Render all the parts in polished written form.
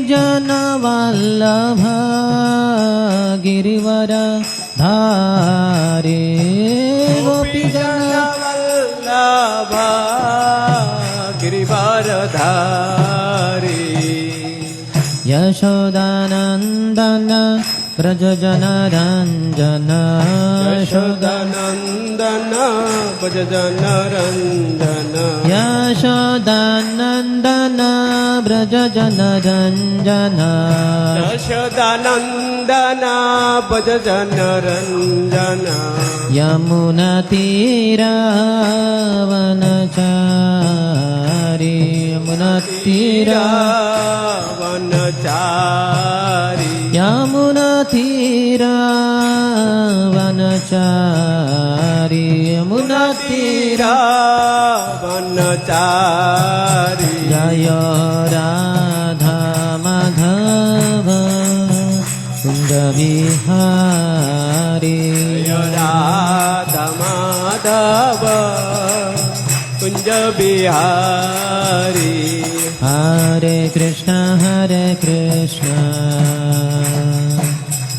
जनवल्लभ गिरिवर धारे गोपीजनवल्लभ गिरिवर धारे यशोदानन्दन व्रजजन रञ्जन यशोदानन्दन व्रजजन रञ्जन यशोदानन्दन व्रजजन रञ्जन यशोदानन्दन व्रजजन रञ्जन यमुनातीरावनचारी वनचारी यमुनातीरावनचारी वनचारी जय राधा माधव कुंज विहारी जय राधा माधव कुंज बिहारी हरे कृष्ण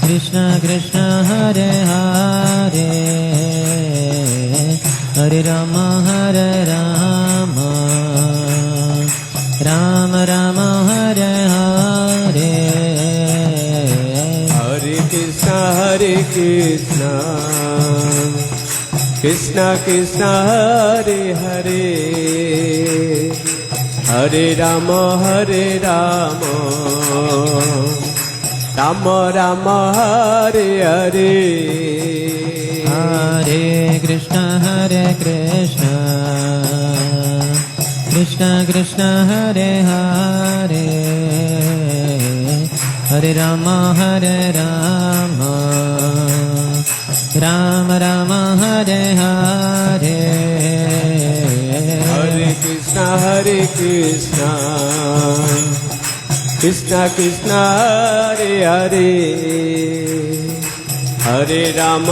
कृष्ण कृष्ण हरे हरे हरे राम राम राम हरे हरे हरे कृष्ण कृष्ण कृष्ण हरे हरे हरे राम राम राम हरे हरे हरे कृष्ण कृष्ण कृष्ण हरे हरे हरे राम राम राम हरे हरे हरे कृष्ण कृष्ण कृष्ण हरे हरे हरे राम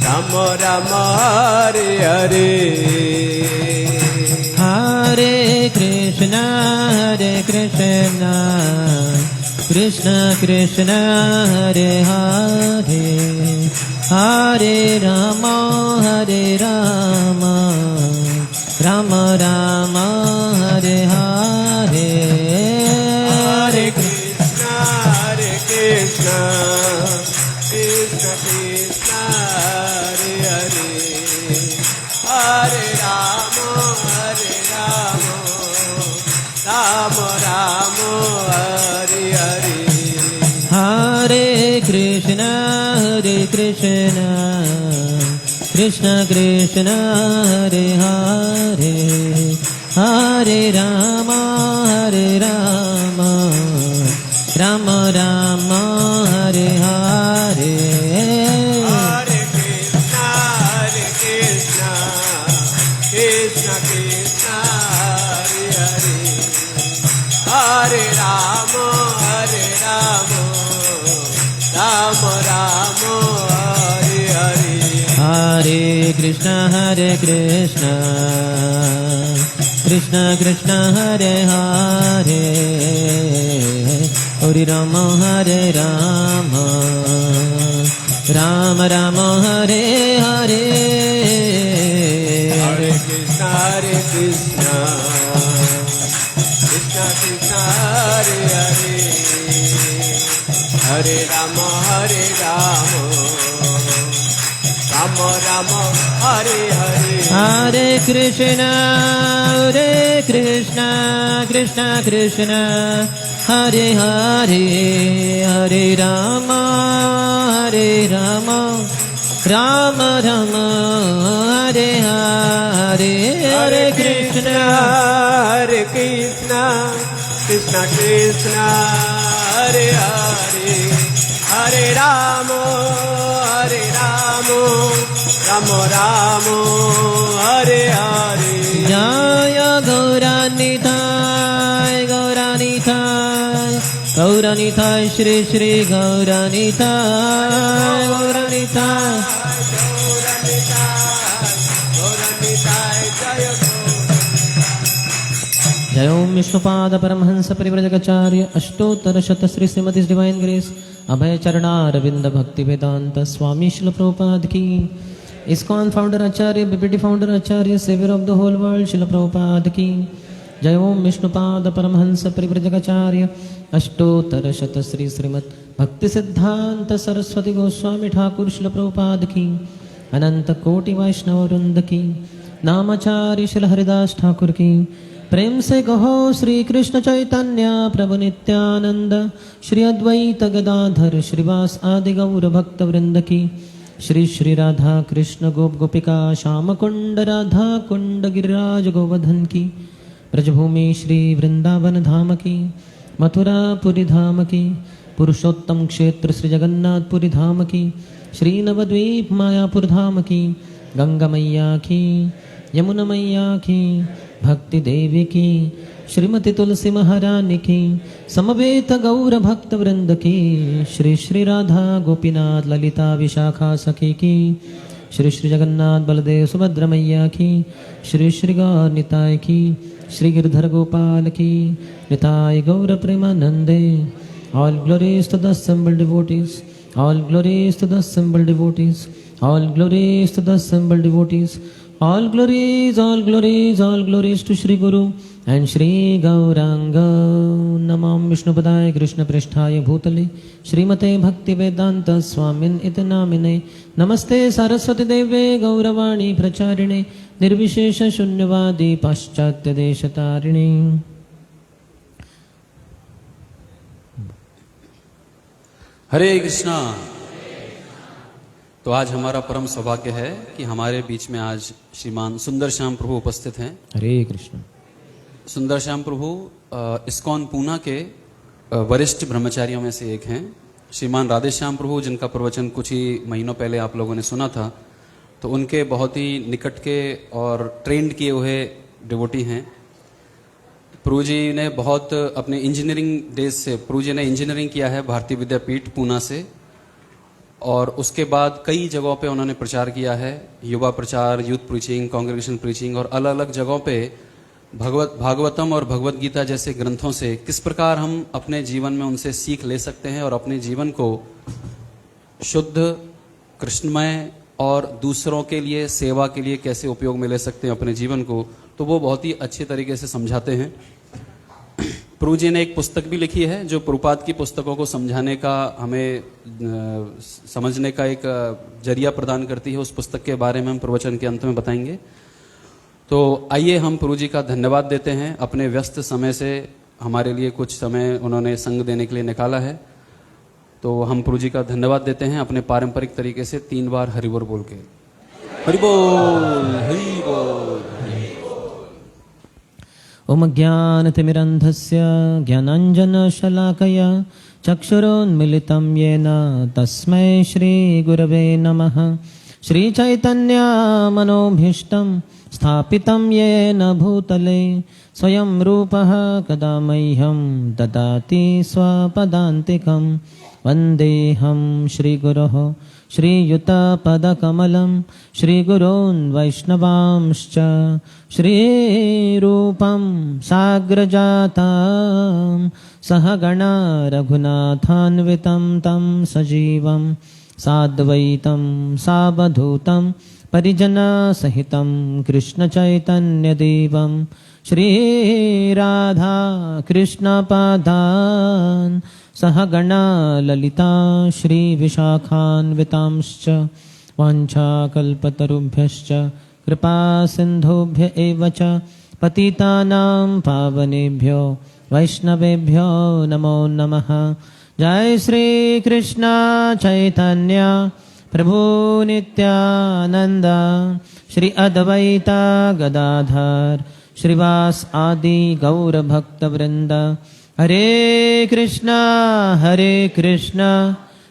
राम राम हरे हरे हरे कृष्ण कृष्ण कृष्ण हरे हरे हरे राम राम राम हरे हरे हरे कृष्ण कृष्ण कृष्ण हरे हरे हरे राम राम राम हरे हरे हरे कृष्ण कृष्ण कृष्ण हरे हरे हरे राम राम राम हरे हरे हरे कृष्ण कृष्ण कृष्ण हरे हरे हरे राम राम राम हरे हरे हरे कृष्ण कृष्ण कृष्ण हरे हरे हरे राम राम राम हरे हरे हरे कृष्ण कृष्ण कृष्ण हरे हरे हरे राम राम हरे हरे हरे कृष्ण कृष्ण कृष्ण हरे हरे हरे राम राम राम हरे हरे हरे कृष्ण कृष्ण कृष्ण हरे हरे हरे राम राम राम हरे हरे जय गौरानिताय श्री श्री गौरानिताय गौरानिताय जय जय ओम विष्णुपाद परमहंस परिव्रजकाचार्य अष्टोत्तर शत श्री श्रीमती डिवाइन ग्रेस अभय चरणारविंद भक्ति वेदांत स्वामी शिल प्रभुपाद की। ISKCON founder acharya, BPT founder acharya, saviour of the whole world Shrila Prabhupada की। जय ओम विष्णुपाद परमहंस परिव्रजकाचार्य अष्टोत्तर शत श्री श्रीमद भक्ति सिद्धांत सरस्वती गोस्वामी ठाकुर शिल प्रभुपाद की। अनंत कोटि वैष्णव वृंद की। नामाचार्य शिल हरिदास ठाकुर की। प्रेम से कहो श्री कृष्ण चैतन्य प्रभु नित्यानंद, श्री अद्वैत गदाधर श्रीवास आदि गौर भक्त वृंद की। श्री श्री राधा कृष्ण गोप गोपिका श्याम कुंड राधा कुंड गिरिराज गोवर्धन की। ब्रजभूमि श्री वृंदावन धाम की। मथुरापुरी धाम की। पुरुषोत्तम क्षेत्र श्री जगन्नाथपुरी धाम की। श्री नवद्वीप मायापुर धाम की। गंगा मैया की, यमुना मैया की, भक्ति देवी की, श्रीमती तुलसी महारानी की, समवेत गौर भक्त वृंद की। श्री श्री राधा गोपीनाथ ललिता विशाखा सखी की। श्री श्री जगन्नाथ बलदेव सुभद्रा मैया की। श्री श्री गौर निताय की। श्री गिरधर गोपाल की। निताय गौर प्रेमानंदे। All glories to the assembled devotees. All glories to the assembled devotees. All glories to the assembled devotees. All glories, all glories, all glories to Shri Guru and Shri Gauranga. Namam Vishnupadaya Krishna Pristhaya Bhutale Srimate Bhakti Vedanta Swamin Iti Namine. Namaste Saraswati Deve Gauravani Pracharine Nirvishesha Shunyavadi Paschatya Deshatarine. हरे कृष्णा। तो आज हमारा परम सौभाग्य है कि हमारे बीच में आज श्रीमान सुंदर श्याम प्रभु उपस्थित हैं। हरे कृष्ण। सुंदर श्याम प्रभु इस्कॉन पूना के वरिष्ठ ब्रह्मचारियों में से एक हैं। श्रीमान राधे श्याम प्रभु, जिनका प्रवचन कुछ ही महीनों पहले आप लोगों ने सुना था, तो उनके बहुत ही निकट के और ट्रेंड किए हुए डिवोटी हैं। प्रभु जी ने बहुत अपने इंजीनियरिंग डेज से, प्रभु जी ने इंजीनियरिंग किया है भारतीय विद्यापीठ पूना से, और उसके बाद कई जगहों पे उन्होंने प्रचार किया है, युवा प्रचार, यूथ प्रीचिंग, कांग्रेगेशन प्रीचिंग, और अलग अलग जगहों पे भागवतम और भगवत गीता जैसे ग्रंथों से किस प्रकार हम अपने जीवन में उनसे सीख ले सकते हैं और अपने जीवन को शुद्ध, कृष्णमय और दूसरों के लिए सेवा के लिए कैसे उपयोग में ले सकते हैं अपने जीवन को, तो वो बहुत ही अच्छे तरीके से समझाते हैं। प्रभु जी ने एक पुस्तक भी लिखी है जो प्रभुपाद की पुस्तकों को समझाने का, हमें समझने का एक जरिया प्रदान करती है। उस पुस्तक के बारे में हम प्रवचन के अंत में बताएंगे। तो आइए हम प्रभु जी का धन्यवाद देते हैं। अपने व्यस्त समय से हमारे लिए कुछ समय उन्होंने संग देने के लिए निकाला है, तो हम प्रभु जी का धन्यवाद देते हैं अपने पारंपरिक तरीके से 3 बार हरिबोल बोल के। हरिबोल हरिबोल। ओम ज्ञानतिमिरन्धस्य ज्ञानाञ्जनशलाकया चक्षुरोन्मिलितं येन तस्मै श्रीगुरवे नमः। श्रीचैतन्यमनोभीष्टं स्थापितं येन भूतले स्वयं रूपः कदा मह्यं ददाति स्वपदान्तिकं। वन्देऽहं श्रीगुरोः श्रीयुतपदकमलं श्रीगुरोन् वैष्णवांश्च श्रीरूपं साग्रजातं सहगणा रघुनाथान्वितं तं सजीवं साद्वैतं सावधूतं परिजनसहितं कृष्णचैतन्यदेवं श्रीराधा कृष्णपादान् सहगणा ललिता श्रीविशाखान्वितांश्च वाञ्छाकल्पतरुभ्यश्च कृपा सिन्धुभ्य एव च पतितानां पावनेभ्यो वैष्णवेभ्यो नमो नमः। जय श्री कृष्ण चैतन्य प्रभु नित्यानंद श्री अद्वैत गदाधर श्रीवास आदि गौर भक्त वृंद। हरे कृष्णा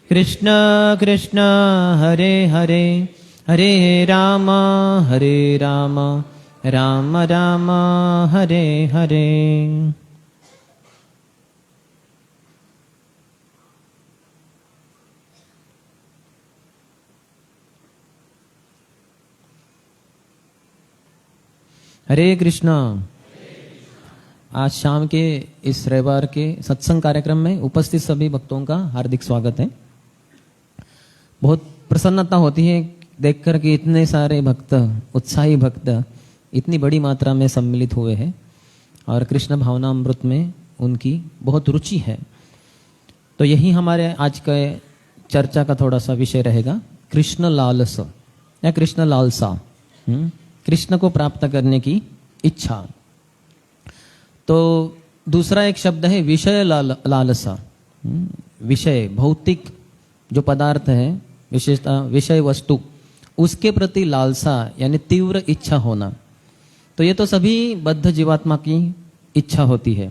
कृष्ण कृष्ण हरे हरे, हरे राम राम राम हरे हरे। हरे कृष्णा। आज शाम के इस रविवार के सत्संग कार्यक्रम में उपस्थित सभी भक्तों का हार्दिक स्वागत है। बहुत प्रसन्नता होती है देखकर कि इतने सारे भक्त, उत्साही भक्त इतनी बड़ी मात्रा में सम्मिलित हुए हैं और कृष्ण भावनामृत में उनकी बहुत रुचि है। तो यही हमारे आज का चर्चा का थोड़ा सा विषय रहेगा, कृष्ण लालस या कृष्ण लालसा, कृष्ण को प्राप्त करने की इच्छा। तो दूसरा एक शब्द है विषय लालसा। विषय, भौतिक जो पदार्थ है, विशेषता विषय वस्तु, उसके प्रति लालसा यानी तीव्र इच्छा होना। तो ये तो सभी बद्ध जीवात्मा की इच्छा होती है,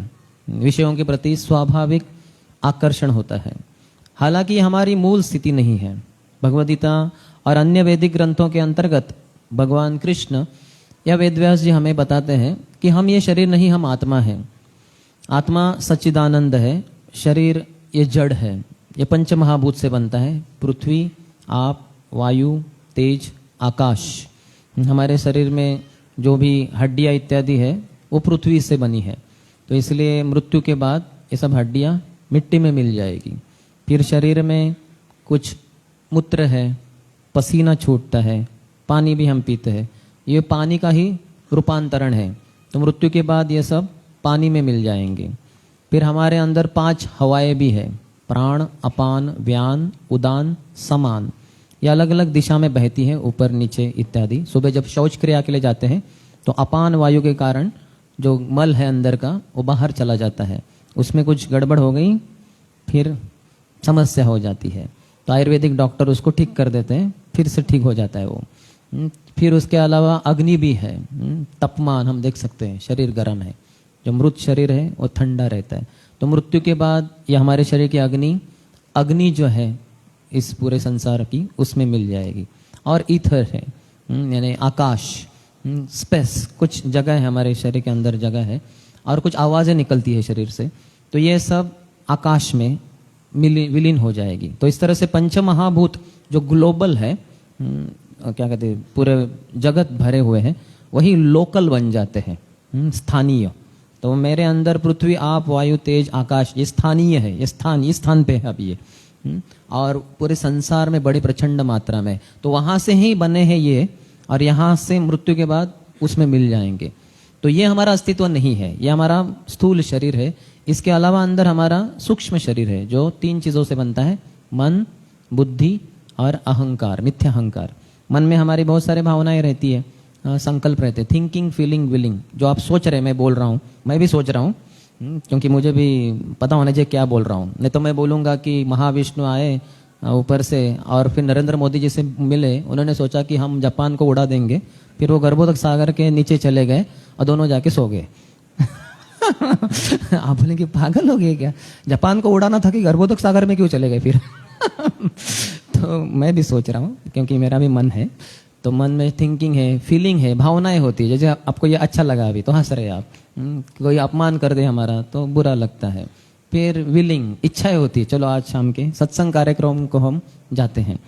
विषयों के प्रति स्वाभाविक आकर्षण होता है। हालांकि ये हमारी मूल स्थिति नहीं है। भगवद गीता और अन्य वैदिक ग्रंथों के अंतर्गत भगवान कृष्ण या वेदव्यास जी हमें बताते हैं कि हम ये शरीर नहीं, हम आत्मा है। आत्मा सच्चिदानंद है, शरीर ये जड़ है, ये पंच महाभूत से बनता है, पृथ्वी, आप, वायु, तेज, आकाश। हमारे शरीर में जो भी हड्डियां इत्यादि है वो पृथ्वी से बनी है। तो इसलिए मृत्यु के बाद ये सब हड्डियां मिट्टी में मिल जाएगी। फिर शरीर में कुछ मूत्र है, पसीना छूटता है, पानी भी हम पीते हैं, ये पानी का ही रूपांतरण है। तो मृत्यु के बाद ये सब पानी में मिल जाएंगे। फिर हमारे अंदर 5 हवाएं भी है, प्राण, अपान, व्यान, उदान, समान। ये अलग अलग दिशा में बहती है, ऊपर नीचे इत्यादि। सुबह जब शौच क्रिया के लिए जाते हैं तो अपान वायु के कारण जो मल है अंदर का वो बाहर चला जाता है, उसमें कुछ गड़बड़ हो गई फिर समस्या हो जाती है। तो आयुर्वेदिक डॉक्टर उसको ठीक कर देते हैं, फिर से ठीक हो जाता है वो। फिर उसके अलावा अग्नि भी है, तापमान हम देख सकते हैं, शरीर गर्म है, जो मृत शरीर है वो ठंडा रहता है। तो मृत्यु के बाद ये हमारे शरीर की अग्नि जो है इस पूरे संसार की, उसमें मिल जाएगी। और ईथर है, यानी आकाश, स्पेस, कुछ जगह है हमारे शरीर के अंदर जगह है और कुछ आवाजें निकलती है शरीर से, तो ये सब आकाश में विलीन हो जाएगी। तो इस तरह से पंच महाभूत जो ग्लोबल है, क्या कहते हैं, पूरे जगत भरे हुए हैं, वही लोकल बन जाते हैं, स्थानीय। तो मेरे अंदर पृथ्वी, आप, वायु, तेज, आकाश, ये स्थानीय है, ये स्थान पे है अब ये। और पूरे संसार में बड़ी प्रचंड मात्रा में, तो वहां से ही बने हैं ये, और यहां से मृत्यु के बाद उसमें मिल जाएंगे। तो ये हमारा अस्तित्व नहीं है, ये हमारा स्थूल शरीर है। इसके अलावा अंदर हमारा सूक्ष्म शरीर है जो 3 चीजों से बनता है, मन, बुद्धि और अहंकार, मिथ्या अहंकार। मन में हमारी बहुत सारी भावनाएं रहती है, संकल्प रहते हैं, थिंकिंग, फीलिंग, विलिंग। जो आप सोच रहे हैं, मैं बोल रहा हूँ, मैं भी सोच रहा हूँ, क्योंकि मुझे भी पता होना चाहिए क्या बोल रहा हूँ। नहीं तो मैं बोलूँगा कि महाविष्णु आए ऊपर से और फिर नरेंद्र मोदी जी से मिले, उन्होंने सोचा कि हम जापान को उड़ा देंगे, फिर वो गर्भोदक सागर के नीचे चले गए और दोनों जाके सो गए। आप बोले कि पागल हो गए क्या, जापान को उड़ाना था कि गर्भोदक सागर में क्यों चले गए फिर। तो मैं भी सोच रहा हूँ, क्योंकि मेरा भी मन है, तो मन में थिंकिंग है, फीलिंग है, भावनाएं होती है। जैसे आपको ये अच्छा लगा अभी तो हंस रहे आप, कोई अपमान कर दे हमारा तो बुरा लगता है। फिर विलिंग, इच्छाएं होती है, चलो आज शाम के सत्संग कार्यक्रम को हम जाते हैं।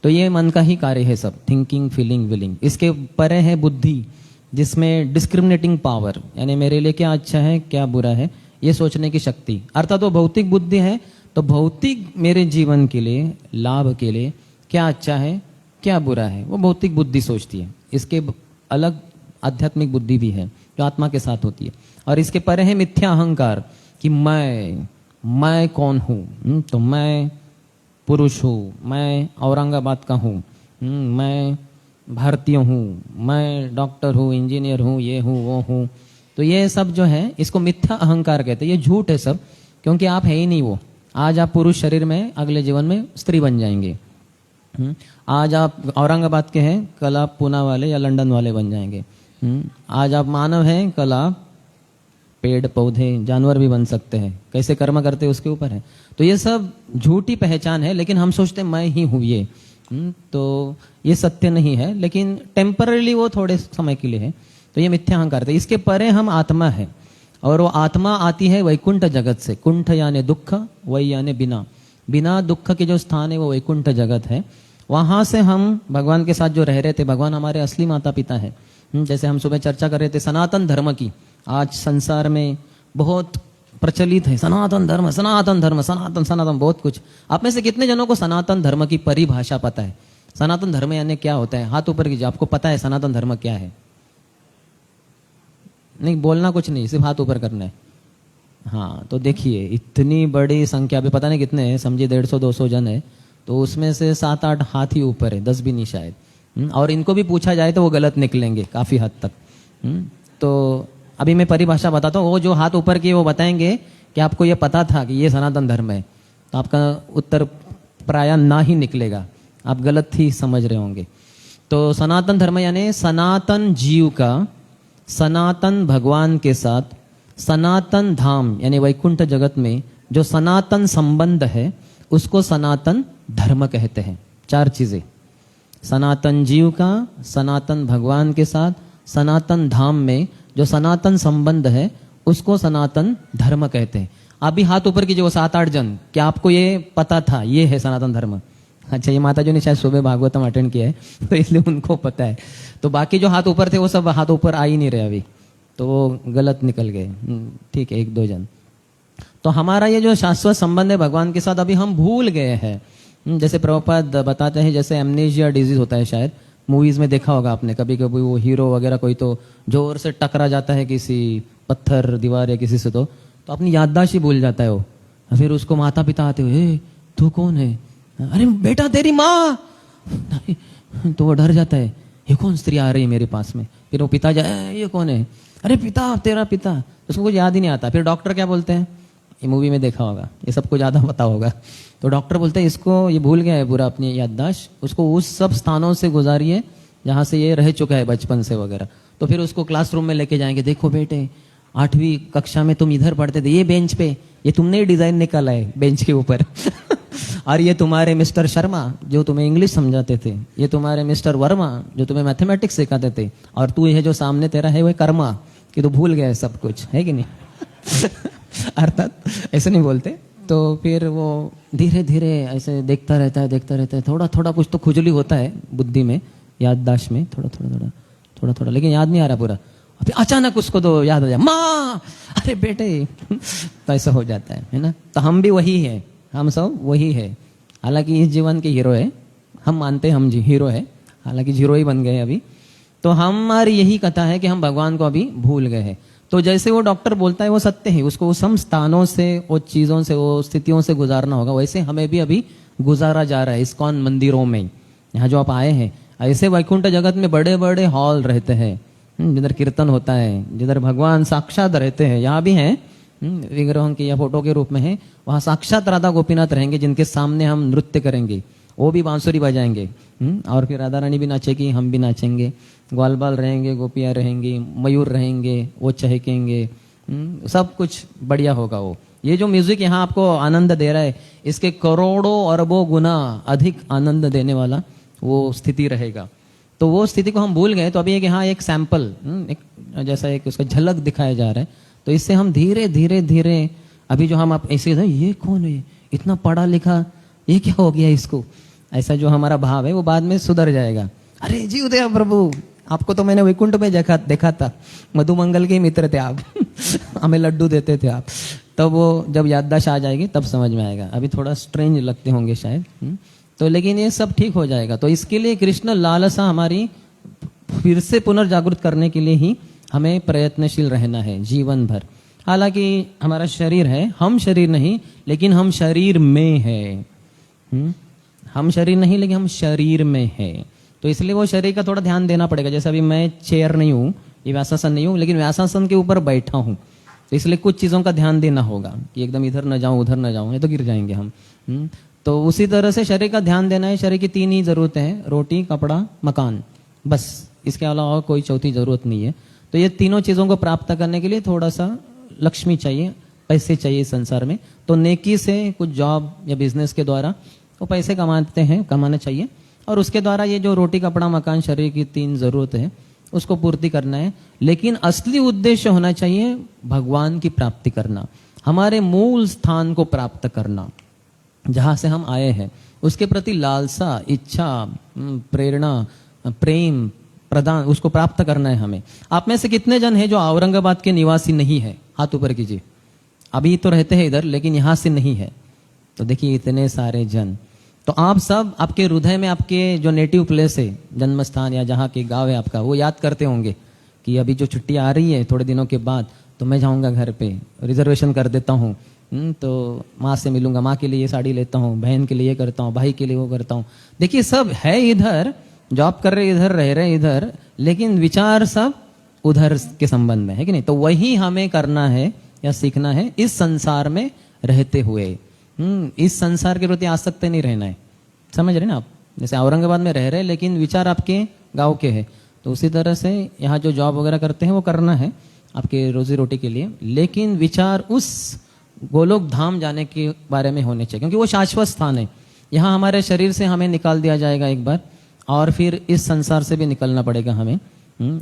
तो ये मन का ही कार्य है सब, थिंकिंग, फीलिंग, विलिंग। इसके परे है बुद्धि, जिसमें डिस्क्रिमिनेटिंग पावर, यानी मेरे लिए क्या अच्छा है क्या बुरा है ये सोचने की शक्ति। अर्थात वो भौतिक बुद्धि है, तो भौतिक मेरे जीवन के लिए, लाभ के लिए क्या अच्छा है क्या बुरा है वो भौतिक बुद्धि सोचती है। इसके अलग आध्यात्मिक बुद्धि भी है जो आत्मा के साथ होती है। और इसके परे है मिथ्या अहंकार कि मैं कौन हूँ, तो मैं पुरुष हूँ, मैं औरंगाबाद का हूँ, मैं भारतीय हूँ, मैं डॉक्टर हूँ, इंजीनियर हूँ, ये हूँ वो हूँ। तो ये सब जो है इसको मिथ्या अहंकार कहते हैं। ये झूठ है सब, क्योंकि आप है ही नहीं वो। आज आप पुरुष शरीर में, अगले जीवन में स्त्री बन जाएंगे। आज आप औरंगाबाद के हैं, कल आप पूना वाले या लंदन वाले बन जाएंगे। आज आप मानव हैं, कल आप पेड़ पौधे जानवर भी बन सकते हैं। कैसे कर्म करते हैं उसके ऊपर है। तो ये सब झूठी पहचान है, लेकिन हम सोचते हैं मैं ही हूँ ये। तो ये सत्य नहीं है, लेकिन टेम्पररी वो थोड़े समय के लिए है। तो ये मिथ्या अहंकार है। इसके परे हम आत्मा है, और वो आत्मा आती है वैकुंठ जगत से। कुंठ यानी दुख, वै यानी बिना, बिना दुख के जो स्थान है वो वैकुंठ जगत है। वहां से हम भगवान के साथ जो रह रहे थे, भगवान हमारे असली माता पिता है। जैसे हम सुबह चर्चा कर रहे थे सनातन धर्म की, आज संसार में बहुत प्रचलित है, सनातन धर्म सनातन धर्म सनातन सनातन बहुत कुछ। आप में से कितने जनों को सनातन धर्म की परिभाषा पता है? सनातन धर्म यानी क्या होता है? हाथ ऊपर कीजिए, आपको पता है सनातन धर्म क्या है? नहीं, बोलना कुछ नहीं, सिर्फ हाथ ऊपर करना है। हाँ, तो देखिए इतनी बड़ी संख्या, अभी पता नहीं कितने हैं, समझिए 150-200 जन है, तो उसमें से 7-8 हाथ ही ऊपर है, 10 भी नहीं शायद। और इनको भी पूछा जाए तो वो गलत निकलेंगे काफी हद तक। तो अभी मैं परिभाषा बताता हूँ, वो जो हाथ ऊपर किए वो बताएंगे कि आपको ये पता था कि ये सनातन धर्म है, तो आपका उत्तर प्रायः ना ही निकलेगा, आप गलत ही समझ रहे होंगे। तो सनातन धर्म यानी सनातन जीव का सनातन भगवान के साथ सनातन धाम यानी वैकुंठ जगत में जो सनातन संबंध है उसको सनातन धर्म कहते हैं। 4 चीजें, सनातन जीव का सनातन भगवान के साथ सनातन धाम में जो सनातन संबंध है उसको सनातन धर्म कहते हैं। अभी हाथ ऊपर कीजिए वो 7-8 जन, क्या आपको ये पता था ये है सनातन धर्म? अच्छा, ये माता जी ने शायद सुबह भागवतम अटेंड किया है तो इसलिए उनको पता है। तो बाकी जो हाथ ऊपर थे वो सब हाथ ऊपर आ ही नहीं रहे अभी, तो वो गलत निकल गए। ठीक है, 1-2 जन। तो हमारा ये जो शाश्वत संबंध है भगवान के साथ अभी हम भूल गए हैं। जैसे प्रभुपाद बताते हैं, जैसे एमनेशिया डिजीज होता है, शायद मूवीज में देखा होगा आपने, कभी कभी वो हीरो वगैरह कोई तो जोर से टकरा जाता है किसी पत्थर दीवार या किसी से, तो अपनी याददाश्त ही भूल जाता है वो। फिर उसको माता पिता आते हुए, तू कौन है? अरे बेटा तेरी माँ। तो वो डर जाता है, ये कौन स्त्री आ रही है मेरे पास में? फिर वो पिता जाए, ये कौन है? अरे पिता, तेरा पिता। उसको कुछ याद ही नहीं आता। फिर डॉक्टर क्या बोलते हैं, ये मूवी में देखा होगा, ये सबको ज्यादा पता होगा। तो डॉक्टर बोलते हैं इसको ये भूल गया है पूरा अपनी याददाश्त, उसको उस सब स्थानों से गुजारिए जहाँ से ये रह चुका है बचपन से वगैरह। तो फिर उसको क्लासरूम में लेके जाएंगे, देखो बेटे 8वीं कक्षा में तुम इधर पढ़ते थे, ये बेंच पे, ये तुमने ही डिजाइन निकाला है बेंच के ऊपर और ये तुम्हारे मिस्टर शर्मा जो तुम्हें इंग्लिश समझाते थे, ये तुम्हारे मिस्टर वर्मा जो तुम्हें मैथमेटिक्स सिखाते थे, और तू ये जो सामने तेरा है वो कर्मा, कि तू भूल गया है सब कुछ, है कि नहीं अर्थात ऐसे नहीं बोलते। तो फिर वो धीरे धीरे ऐसे देखता रहता है, थोड़ा थोड़ा कुछ तो खुजली होता है बुद्धि में, याददाश्त में, थोड़ा थोड़ा, लेकिन याद नहीं आ रहा पूरा। अभी अचानक उसको तो याद हो जाए, माँ, अरे बेटे तो ऐसा हो जाता है ना। तो हम भी वही है, हम सब वही है। हालांकि इस जीवन के हीरो है, हम मानते हैं हम हीरो है, हालांकि जीरो ही बन गए अभी। तो हमारी यही कथा है कि हम भगवान को अभी भूल गए हैं। तो जैसे वो डॉक्टर बोलता है वो सत्य है, उसको उस हम स्थानों से, वो चीजों से, वो स्थितियों से गुजारना होगा, वैसे हमें भी अभी गुजारा जा रहा है इस्कॉन मंदिरों में। यहाँ जो आप आए हैं, ऐसे वैकुंठ जगत में बड़े बड़े हॉल रहते हैं जिधर कीर्तन होता है, जिधर भगवान साक्षात रहते हैं। यहाँ भी हैं विग्रहों की या फोटो के रूप में है, वहाँ साक्षात राधा गोपीनाथ रहेंगे जिनके सामने हम नृत्य करेंगे, वो भी बांसुरी बजाएंगे और फिर राधा रानी भी नाचेगी, हम भी नाचेंगे, ग्वाल बाल रहेंगे, गोपियाँ रहेंगी, मयूर रहेंगे, वो चहकेंगे, सब कुछ बढ़िया होगा। वो ये जो म्यूजिक यहाँ आपको आनंद दे रहा है, इसके करोड़ों अरबों गुना अधिक आनंद देने वाला वो स्थिति रहेगा। तो वो स्थिति को हम भूल गए। तो अभी एक यहाँ एक सैंपल, एक जैसा एक उसका झलक दिखाया जा रहा है, तो इससे हम धीरे धीरे धीरे अभी जो हम आप ऐसे, ये कौन है, इतना पढ़ा लिखा, ये क्या हो गया इसको, ऐसा जो हमारा भाव है वो बाद में सुधर जाएगा। अरे जीव दया प्रभु, आपको तो मैंने वैकुंठ में देखा था, मधुमंगल के मित्र थे आप हमें लड्डू देते थे आप। तब वो जब याददाश्त आ जाएगी तब समझ में आएगा। अभी थोड़ा स्ट्रेंज लगते होंगे शायद, तो लेकिन ये सब ठीक हो जाएगा। तो इसके लिए कृष्ण लालसा हमारी फिर से पुनर्जागृत करने के लिए ही हमें प्रयत्नशील रहना है जीवन भर। हालांकि हमारा शरीर है, हम शरीर नहीं, लेकिन हम शरीर में है। हम शरीर नहीं लेकिन हम शरीर में है, तो इसलिए वो शरीर का थोड़ा ध्यान देना पड़ेगा। जैसे अभी मैं चेयर नहीं हूँ, ये व्यासासन नहीं हूँ, लेकिन व्यासासन के ऊपर बैठा हूँ, तो इसलिए कुछ चीज़ों का ध्यान देना होगा कि एकदम इधर न जाऊँ उधर न जाऊँ, ये तो गिर जाएंगे हम। तो उसी तरह से शरीर का ध्यान देना है। शरीर की 3 ही जरूरतें हैं, रोटी, कपड़ा, मकान, बस, इसके अलावा कोई चौथी जरूरत नहीं है। तो ये तीनों चीज़ों को प्राप्त करने के लिए थोड़ा सा लक्ष्मी चाहिए, पैसे चाहिए संसार में। तो नेकी से कुछ जॉब या बिजनेस के द्वारा वो पैसे कमाना चाहिए, और उसके द्वारा ये जो रोटी, कपड़ा, मकान, शरीर की 3 जरूरत है उसको पूर्ति करना है। लेकिन असली उद्देश्य होना चाहिए भगवान की प्राप्ति करना, हमारे मूल स्थान को प्राप्त करना, जहां से हम आए हैं, उसके प्रति लालसा, इच्छा, प्रेरणा, प्रेम प्रदान, उसको प्राप्त करना है हमें। आप में से कितने जन हैं जो औरंगाबाद के निवासी नहीं है? हाथ ऊपर कीजिए। अभी तो रहते हैं इधर लेकिन यहाँ से नहीं है। तो देखिए इतने सारे जन, तो आप सब आपके हृदय में आपके जो नेटिव प्लेस है, जन्म स्थान या जहाँ के गांव है आपका, वो याद करते होंगे कि अभी जो छुट्टी आ रही है थोड़े दिनों के बाद, तो मैं जाऊंगा घर पे, रिजर्वेशन कर देता हूँ, तो माँ से मिलूंगा, माँ के लिए ये साड़ी लेता हूँ, बहन के लिए ये करता हूँ, भाई के लिए वो करता हूँ। देखिए सब है इधर, जॉब कर रहे इधर, रह रहे इधर, लेकिन विचार सब उधर के संबंध में है कि नहीं। तो वही हमें करना है या सीखना है इस संसार में रहते हुए। इस संसार के प्रति आसक्त नहीं रहना है, समझ रहे ना आप। जैसे औरंगाबाद में रह रहे लेकिन विचार आपके गांव के हैं, तो उसी तरह से यहाँ जो जॉब वगैरह करते हैं वो करना है आपके रोजी रोटी के लिए, लेकिन विचार उस गोलोक धाम जाने के बारे में होने चाहिए, क्योंकि वो शाश्वत स्थान है। यहाँ हमारे शरीर से हमें निकाल दिया जाएगा एक बार, और फिर इस संसार से भी निकलना पड़ेगा हमें,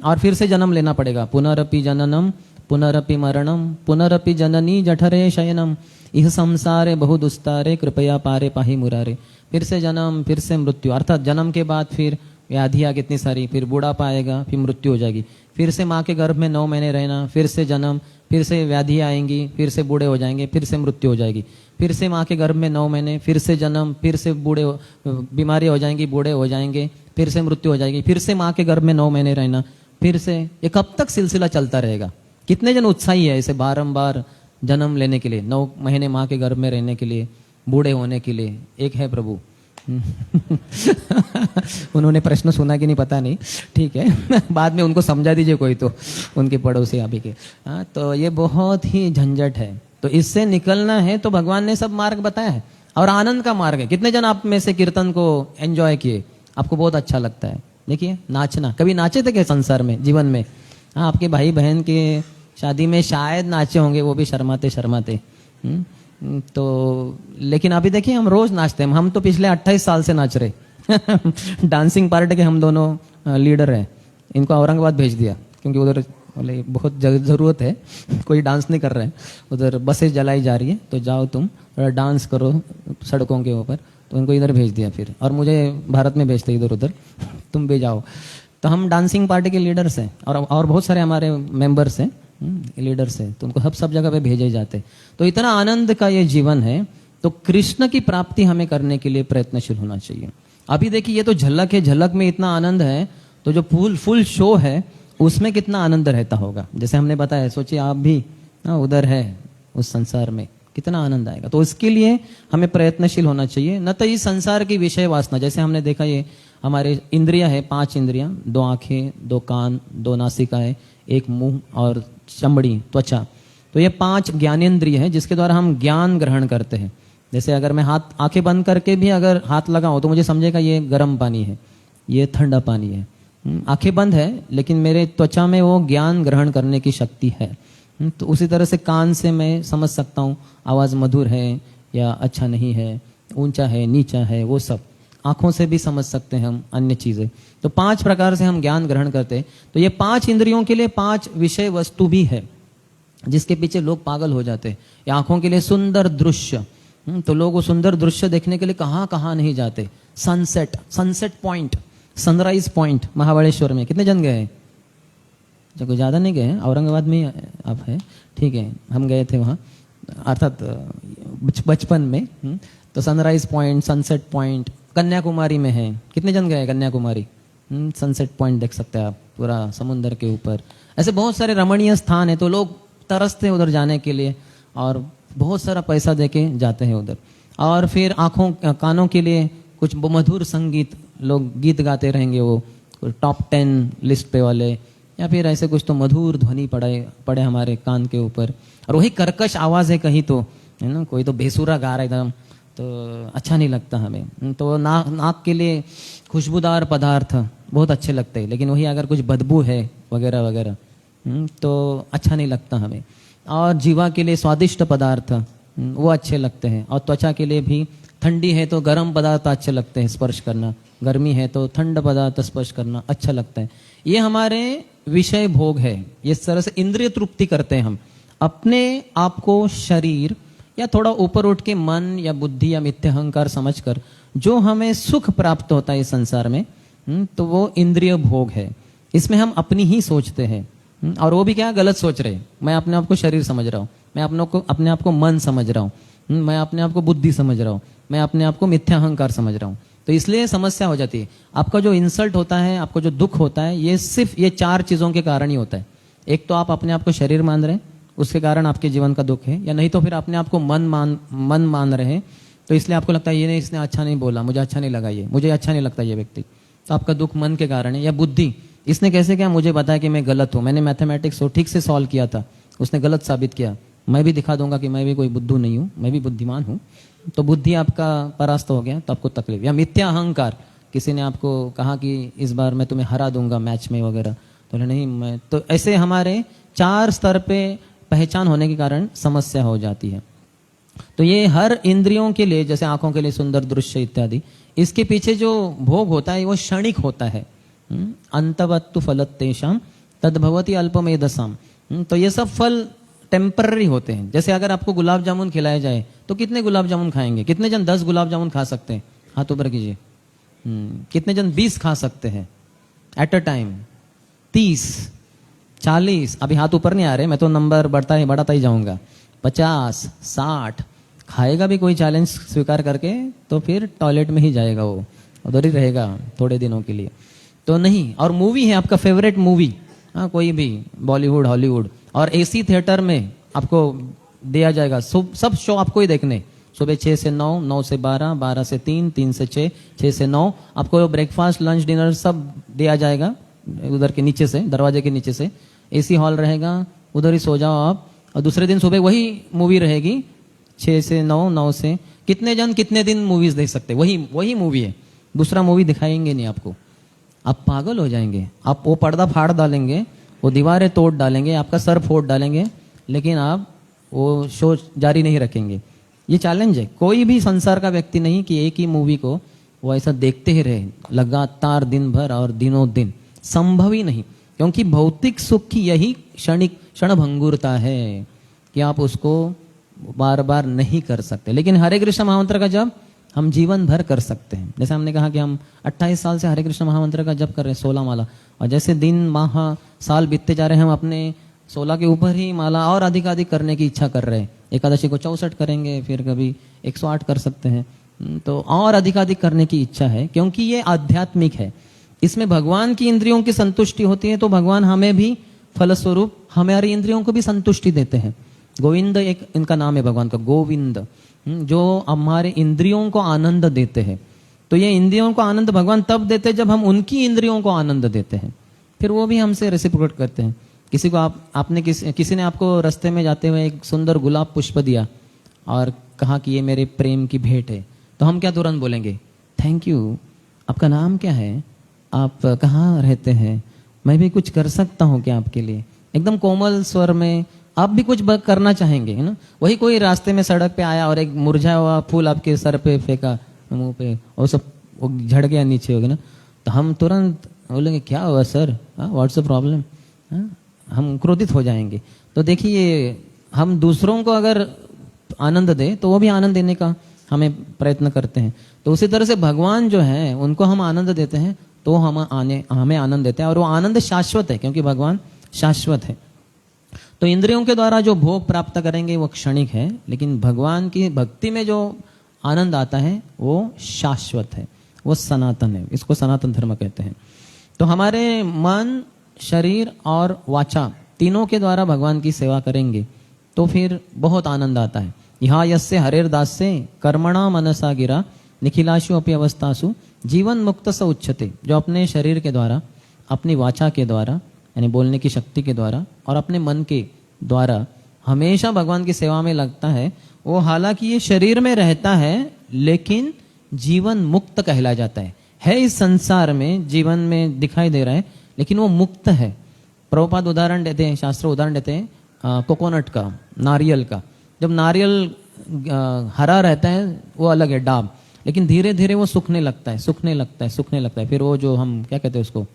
और फिर से जन्म लेना पड़ेगा। पुनरपि जननम पुनरपि मरणम पुनरपि जननी जठरे शयनम इह संसारे बहु दुस्तारे कृपया पारे पाही मुरारे। फिर से जन्म, फिर से मृत्यु, अर्थात जन्म के बाद फिर व्याधियाँ कितनी सारी, फिर बूढ़ापा आएगा, फिर मृत्यु हो जाएगी, फिर से माँ के गर्भ में 9 महीने रहना, फिर से जन्म, फिर से व्याधि आएंगी, फिर से बूढ़े हो जाएंगे, फिर से मृत्यु हो जाएगी, फिर से माँ के गर्भ में 9 महीने, फिर से जन्म, फिर से बीमारी हो जाएंगी, बूढ़े हो जाएंगे, फिर से मृत्यु हो जाएगी, फिर से माँ के गर्भ में 9 महीने रहना, फिर से, ये कब तक सिलसिला चलता रहेगा। कितने जन उत्साही है इसे बारंबार जन्म लेने के लिए, 9 महीने माँ के गर्भ में रहने के लिए, बूढ़े होने के लिए। एक है प्रभु उन्होंने प्रश्न सुना कि नहीं पता नहीं, ठीक है बाद में उनको समझा दीजिए कोई, तो उनके पड़ोसी अभी के। हाँ, तो ये बहुत ही झंझट है, तो इससे निकलना है तो भगवान ने सब मार्ग बताया है, और आनंद का मार्ग है। कितने जन आप में से कीर्तन को एंजॉय किए, आपको बहुत अच्छा लगता है। देखिए नाचना, कभी नाचे थे क्या संसार में, जीवन में? हाँ, आपके भाई बहन के शादी में शायद नाचे होंगे, वो भी शर्माते शर्माते। तो लेकिन अभी देखिए हम रोज नाचते हैं, हम तो पिछले 28 साल से नाच रहे डांसिंग पार्टी के हम दोनों लीडर हैं। इनको औरंगाबाद भेज दिया क्योंकि उधर बोले बहुत जरूरत है, कोई डांस नहीं कर रहे हैं उधर, बसें जलाई जा रही है, तो जाओ तुम डांस करो सड़कों के ऊपर, तो उनको इधर भेज दिया फिर, और मुझे भारत में भेजते इधर उधर, तुम भी जाओ। तो हम डांसिंग पार्टी के लीडर्स हैं, और बहुत सारे हमारे मेंबर्स हैं, लीडर्स हैं, तो उनको सब जगह पे भेजे जाते। तो इतना आनंद का ये जीवन है, तो कृष्ण की प्राप्ति हमें करने के लिए प्रयत्नशील होना चाहिए। अभी देखिए ये तो झलक है, झलक में इतना आनंद है, तो जो फुल शो है उसमें कितना आनंद रहता होगा। जैसे हमने बताया, सोचिए आप भी उधर है उस संसार में, कितना आनंद आएगा। तो इसके लिए हमें प्रयत्नशील होना चाहिए, न तो इस संसार की विषय वासना। जैसे हमने देखा ये हमारे इंद्रिया है, 5 इंद्रियां, 2 आंखें, 2 कान, 2 नासिकाएं, 1 मुंह और चमड़ी, त्वचा। तो ये 5 ज्ञानेंद्रिय है जिसके द्वारा हम ज्ञान ग्रहण करते हैं। जैसे अगर मैं आंखें बंद करके भी अगर हाथ लगाऊं तो मुझे समझेगा ये गर्म पानी है, ये ठंडा पानी है। आंखें बंद है लेकिन मेरे त्वचा में वो ज्ञान ग्रहण करने की शक्ति है। तो उसी तरह से कान से मैं समझ सकता हूँ आवाज मधुर है या अच्छा नहीं है, ऊंचा है नीचा है, वो सब। आंखों से भी समझ सकते हैं हम अन्य चीजें। तो 5 प्रकार से हम ज्ञान ग्रहण करते हैं। तो ये 5 इंद्रियों के लिए 5 विषय वस्तु भी है जिसके पीछे लोग पागल हो जाते हैं। या आंखों के लिए सुंदर दृश्य, तो लोग वो सुंदर दृश्य देखने के लिए कहाँ कहाँ नहीं जाते। Sunset point, sunrise point Mahabaleshwar में कितने जन गए हैं? जो कोई ज्यादा नहीं गए हैं, औरंगाबाद में आप है, ठीक है, हम गए थे वहाँ, अर्थात बचपन में। तो sunrise point, sunset point Kanyakumari में है। कितने जन गए कन्याकुमारी? सनसेट पॉइंट देख सकते हैं आप पूरा समुद्र के ऊपर। ऐसे बहुत सारे रमणीय स्थान है, तो लोग तरसते हैं उधर जाने के लिए और बहुत सारा पैसा देके जाते हैं उधर। और फिर आंखों कानों के लिए कुछ मधुर संगीत, लोग गीत गाते रहेंगे, वो टॉप 10 लिस्ट पे वाले, या फिर ऐसे कुछ तो मधुर ध्वनि पड़े हमारे कान के ऊपर, और वही कर्कश आवाज है कहीं तो, है ना, कोई तो बेसुरा गा रहा है एकदम, तो अच्छा नहीं लगता हमें। तो नाक के लिए खुशबूदार पदार्थ बहुत अच्छे लगते हैं, लेकिन वही अगर कुछ बदबू है वगैरह वगैरह तो अच्छा नहीं लगता हमें। और जीवा के लिए स्वादिष्ट पदार्थ वो अच्छे लगते हैं। और त्वचा के लिए भी, ठंडी है तो गर्म पदार्थ अच्छे लगते हैं स्पर्श करना, गर्मी है तो ठंड पदार्थ स्पर्श करना अच्छा लगता है। ये हमारे विषय भोग है। इस तरह से इंद्रिय तृप्ति करते हैं हम अपने आप को, शरीर या थोड़ा ऊपर उठ के मन या बुद्धि या मिथ्या अहंकार समझकर जो हमें सुख प्राप्त होता है इस संसार में, तो वो इंद्रिय भोग है। इसमें हम अपनी ही सोचते हैं, और वो भी क्या गलत सोच रहे। मैं अपने आप को शरीर समझ रहा हूँ, मैं अपने आप को मन समझ रहा हूँ, मैं अपने आप को बुद्धि समझ रहा हूँ, मैं अपने आप को मिथ्या अहंकार समझ रहा हूँ। तो इसलिए समस्या हो जाती है। आपका जो इंसल्ट होता है, आपको जो दुख होता है, ये सिर्फ ये 4 चीजों के कारण ही होता है। एक तो आप अपने आप को शरीर मान रहे हैं, उसके कारण आपके जीवन का दुख है, या नहीं तो फिर अपने आप को मन मान रहे हैं, तो इसलिए आपको लगता है ये नहीं, इसने अच्छा नहीं बोला, मुझे अच्छा नहीं लगा, ये मुझे अच्छा नहीं लगता ये व्यक्ति, तो आपका दुख मन के कारण है। या बुद्धि, इसने कैसे किया, मुझे बताया कि मैं गलत हूँ, मैंने मैथमेटिक्स को ठीक से सॉल्व किया था, उसने गलत साबित किया, मैं भी दिखा दूंगा कि मैं भी कोई बुद्धू नहीं हूँ, मैं भी बुद्धिमान हूँ, तो बुद्धि आपका परास्त हो गया, तो आपको तकलीफ। या मिथ्या अहंकार, किसी ने आपको कहा कि इस बार मैं तुम्हें हरा दूंगा मैच में वगैरह, तो नहीं मैं, तो ऐसे हमारे 4 स्तर पे पहचान होने के कारण समस्या हो जाती है। तो ये हर इंद्रियों के लिए, जैसे आंखों के लिए सुंदर दृश्य इत्यादि, इसके पीछे जो भोग होता है वो क्षणिक होता है। अंतवत्तु फलत्तेषाम तद्भवति अल्पमेधसाम। तो ये सब फल टेम्पररी होते हैं। जैसे अगर आपको गुलाब जामुन खिलाया जाए तो कितने गुलाब जामुन खाएंगे? कितने जन 10 गुलाब जामुन खा सकते हैं? हाथ ऊपर कीजिए। कितने जन 20 खा सकते हैं एट अ टाइम? 30, 40, अभी हाथ ऊपर नहीं आ रहे, मैं तो नंबर बढ़ाता ही जाऊंगा। 50, 60 खाएगा भी कोई चैलेंज स्वीकार करके तो फिर टॉयलेट में ही जाएगा, वो उधर ही रहेगा थोड़े दिनों के लिए। तो नहीं। और मूवी है आपका फेवरेट मूवी, हाँ कोई भी, बॉलीवुड, हॉलीवुड, और एसी थिएटर में आपको दिया जाएगा सब शो आपको ही देखने। सुबह 6 से 9, 9 से 12, 12 से 3, 3 से 6, 6 से 9 आपको ब्रेकफास्ट, लंच, डिनर सब दिया जाएगा। उधर के नीचे से, दरवाजे के नीचे से एसी हॉल रहेगा, उधर ही सो जाओ आप। और दूसरे दिन सुबह वही मूवी रहेगी 6 से 9, 9 से। कितने जन कितने दिन मूवीज देख सकते? वही मूवी है, दूसरा मूवी दिखाएंगे नहीं आपको। आप पागल हो जाएंगे। आप वो पर्दा फाड़ डालेंगे, वो दीवारें तोड़ डालेंगे, आपका सर फोड़ डालेंगे, लेकिन आप वो शो जारी नहीं रखेंगे। ये चैलेंज है। कोई भी संसार का व्यक्ति नहीं कि एक ही मूवी को वो ऐसा देखते ही रहे लगातार दिन भर और दिनों दिन, संभव ही नहीं। क्योंकि भौतिक सुख की यही क्षणभंगुरता है कि आप उसको बार बार नहीं कर सकते। लेकिन हरे कृष्ण महामंत्र का जप हम जीवन भर कर सकते हैं। जैसे हमने कहा कि हम 28 साल से हरे कृष्ण महामंत्र का जप कर रहे हैं, 16 माला, और जैसे दिन माह साल बीतते जा रहे हैं, हम अपने 16 के ऊपर ही माला और अधिक करने की इच्छा कर रहे हैं। एकादशी को 64 करेंगे, फिर कभी 108 कर सकते हैं, तो और अधिक करने की इच्छा है, क्योंकि ये आध्यात्मिक है। इसमें भगवान की इंद्रियों की संतुष्टि होती है, तो भगवान हमें भी फलस्वरूप हमारी इंद्रियों को भी संतुष्टि देते हैं। गोविंद एक इनका नाम है, भगवान का गोविंद, जो हमारे इंद्रियों को आनंद देते हैं। तो ये इंद्रियों को आनंद भगवान तब देते हैं जब हम उनकी इंद्रियों को आनंद देते हैं, फिर वो भी हमसे रेसिप्रोकेट करते हैं। किसी को आपने किसी ने आपको रास्ते में जाते हुए एक सुंदर गुलाब पुष्प दिया और कहा कि ये मेरे प्रेम की भेंट है, तो हम क्या तुरंत बोलेंगे? Thank you. आपका नाम क्या है? आप कहाँ रहते हैं? मैं भी कुछ कर सकता हूँ क्या आपके लिए? एकदम कोमल स्वर में आप भी कुछ करना चाहेंगे, है ना। वही कोई रास्ते में सड़क पे आया और एक मुरझाया हुआ फूल आपके सर पे फेंका, मुंह पे, और सब वो झड़ गया नीचे, होगा ना, तो हम तुरंत बोलेंगे क्या हुआ सर, व्हाट्स द प्रॉब्लम, हम क्रोधित हो जाएंगे। तो देखिए, हम दूसरों को अगर आनंद दे तो वो भी आनंद देने का हमें प्रयत्न करते हैं। तो उसी तरह से भगवान जो है उनको हम आनंद देते हैं तो हमें आनंद देते हैं, और वो आनंद शाश्वत है, क्योंकि भगवान शाश्वत है। तो इंद्रियों के द्वारा जो भोग प्राप्त करेंगे वो क्षणिक है, लेकिन भगवान की भक्ति में जो आनंद आता है वो शाश्वत है, वो सनातन है। इसको सनातन धर्म कहते हैं। तो हमारे मन, शरीर और वाचा तीनों के द्वारा भगवान की सेवा करेंगे तो फिर बहुत आनंद आता है। यहाँ यस्य हरेर दास्य कर्मणा मनसा गिरा निखिलाशु अपि अवस्थासु जीवन मुक्त स उच्चते। जो अपने शरीर के द्वारा, अपनी वाचा के द्वारा, यानी बोलने की शक्ति के द्वारा, और अपने मन के द्वारा हमेशा भगवान की सेवा में लगता है, वो हालांकि ये शरीर में रहता है लेकिन जीवन मुक्त कहला जाता है इस संसार में, जीवन में दिखाई दे रहा है लेकिन वो मुक्त है। प्रभुपाद उदाहरण देते हैं, शास्त्र उदाहरण देते हैं कोकोनट का, नारियल का। जब नारियल हरा रहता है वो अलग है, डाब, लेकिन धीरे धीरे वो सूखने लगता है। फिर वो जो हम क्या कहते हैं उसको,